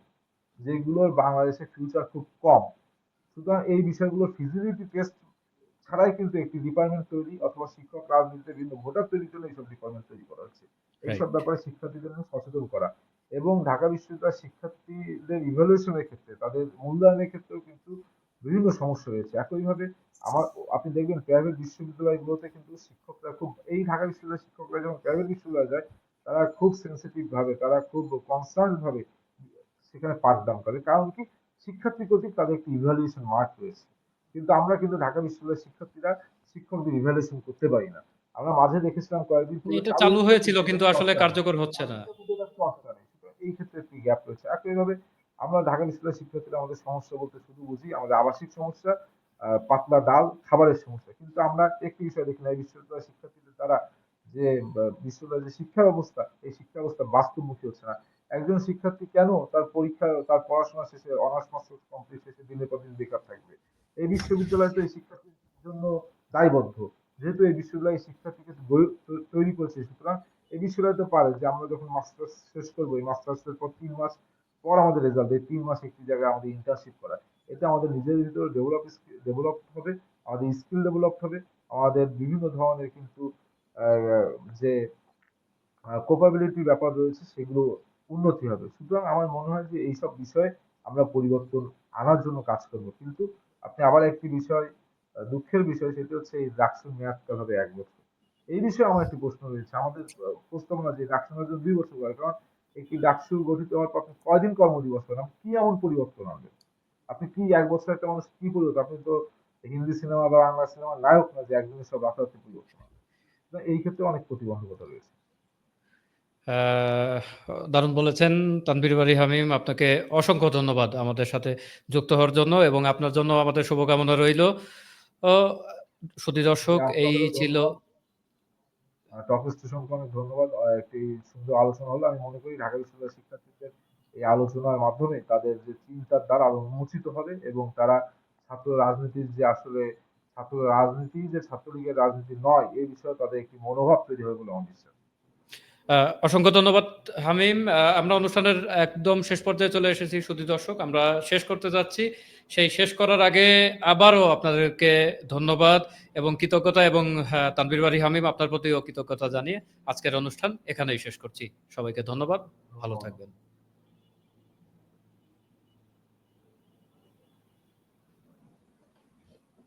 যেগুলোর বাংলাদেশের ফিউচার খুব কম। সুতরাং এই বিষয়গুলোর ফিজিবিলিটি টেস্ট ছাড়াই কিন্তু একটি ডিপার্টমেন্ট তৈরি অথবা শিক্ষক রাজনীতিতে বিভিন্ন ভোটার তৈরির জন্য এইসব ডিপার্টমেন্ট তৈরি করা হচ্ছে। রাইট। এইসব ব্যাপারে শিক্ষার্থীদের জন্য সচেতন করা এবং ঢাকা বিশ্ববিদ্যালয়ের শিক্ষার্থীদের ইভ্যালুয়েশনের ক্ষেত্রে তাদের মূল্যায়নের ক্ষেত্রেও কিন্তু বিভিন্ন সমস্যা রয়েছে। একইভাবে আমার আপনি দেখবেন প্রাইভেট বিশ্ববিদ্যালয়গুলোতে কিন্তু শিক্ষকরা খুব এই ঢাকা বিশ্ববিদ্যালয়ের শিক্ষকরা যখন প্রাইভেট বিশ্ববিদ্যালয়ে যায়, তারা খুব সেন্সিটিভ ভাবে, তারা খুব কনসার্ন ভাবে সেখানে পাঠদান করে। কারণ কি, শিক্ষার্থী কর্তৃক তাদের একটি ইভ্যালুয়েশন মার্ক রয়েছে। কিন্তু আমরা কিন্তু ঢাকা বিশ্ববিদ্যালয়ের শিক্ষার্থীরা শিক্ষকদের ইভ্যালুয়েশন করতে পারি না। আমরা মাঝে দেখেছিলাম কয়েকদিন পূর্বে এটা চালু চালু হয়েছিল হয়েছিল কিন্তু কিন্তু এটা আসলে চর্চা নেই। কার্যকর হচ্ছে না। চালু কিন্তু এটা চর্চা নেই। সুতরাং এই ক্ষেত্রে একটি গ্যাপ রয়েছে। একইভাবে আমরা ঢাকা বিশ্ববিদ্যালয়ের শিক্ষার্থীরা আমাদের সমস্যা বলতে শুধু বুঝি আমাদের আবাসিক সমস্যা, পাতলা ডাল, খাবারের সমস্যা। কিন্তু আমরা একটি বিষয় দেখি না, এই বিশ্ববিদ্যালয়ের শিক্ষার্থীদের দ্বারা যে বিশ্ববিদ্যালয়ের যে শিক্ষা ব্যবস্থা, এই শিক্ষা ব্যবস্থা বাস্তবমুখী হচ্ছে না। একজন শিক্ষার্থী কেন তার পরীক্ষা, তার পড়াশোনা শেষে অনার্স মাস্টার্স কমপ্লিট শেষে দিনের পর দিন বেকার থাকবে? এই বিশ্ববিদ্যালয় তো এই শিক্ষার্থীর জন্য দায়বদ্ধ। যেহেতু এই বিশ্ববিদ্যালয় এই শিক্ষার্থীকে তৈরি করেছে, সুতরাং এই বিশ্ববিদ্যালয় তো পারে যে আমরা যখন মাস্টার্স শেষ করবো, এই মাস্টার্সের পর 3 মাস পর আমাদের রেজাল্ট, এই 3 মাস একটি জায়গায় আমাদের ইন্টার্নশিপ করা। এতে আমাদের নিজেদের ভিতরে ডেভেলপ হবে, আমাদের স্কিল ডেভেলপ হবে, আমাদের বিভিন্ন ধরনের কিন্তু আহ, যে কোপাবিলিটি ব্যাপার রয়েছে সেগুলো উন্নতি হবে। সুতরাং আমার মনে হয় যে এইসব বিষয়ে আমরা পরিবর্তন আনার জন্য কাজ করব। কিন্তু আপনি আবার একটি বিষয়, দুঃখের বিষয়, সেটি হচ্ছে এই ডাকসুর মেয়াদকাল হবে 1 বছর। এই বিষয়ে আমার একটি প্রশ্ন রয়েছে। আমাদের প্রস্তাবনা যে ডাকসু মেয়াদ 2 বছর করে, কারণ একটি ডাকসু গঠিত হওয়ার পর আপনি কয়দিন কর্মদিবস পান, আপনি কি এমন পরিবর্তন আনবেন? আপনি কি 1 বছর একটা মানুষ কি পরিবর্তন? আপনি তো হিন্দি সিনেমা বা বাংলা সিনেমার নায়ক না যে একদিনে সব রাতারাতি পরিবর্তন আনবে। এই ক্ষেত্রে অনেক প্রতিবন্ধকতা রয়েছে। আহ, দারুণ বলেছেন তানভীর বারী হামিম, আপনাকে অসংখ্য ধন্যবাদ আমাদের সাথে যুক্ত হওয়ার জন্য, এবং আপনার জন্য আমাদের শুভকামনা রইল। ও, সুধী জি, দর্শক, এই আপনাদেরও ছিল। ধন্যবাদ। টক স্টেশনকে অনেক ধন্যবাদ। একটি সুন্দর আলোচনা হলো। আমি মনে করি ঢাকা বিশ্ববিদ্যালয়ের শিক্ষার্থীদের এই আলোচনার মাধ্যমে তাদের যে চিন্তার দ্বার আরো উন্মোচিত হবে এবং তারা ছাত্র রাজনীতির যে আসলে ছাত্র রাজনীতি যে ছাত্রলীগের রাজনীতি নয়, এই বিষয়ে তাদের একটি মনোভাব তৈরি হবে বলে আমার বিশ্বাস। অসংখ্য ধন্যবাদ হামিম। আমরা অনুষ্ঠানের একদম শেষ পর্যায়ে চলে এসেছি সুধী দর্শক, আমরা শেষ করতে যাচ্ছি। সেই শেষ করার আগে আবারও আপনাদেরকে ধন্যবাদ এবং কৃতজ্ঞতা, এবং তানভীর বারী হামিম আপনার প্রতিও কৃতজ্ঞতা জানিয়ে আজকের অনুষ্ঠান এখানেই শেষ করছি। সবাইকে ধন্যবাদ, ভালো ধন্যবাদ। থাকবেন।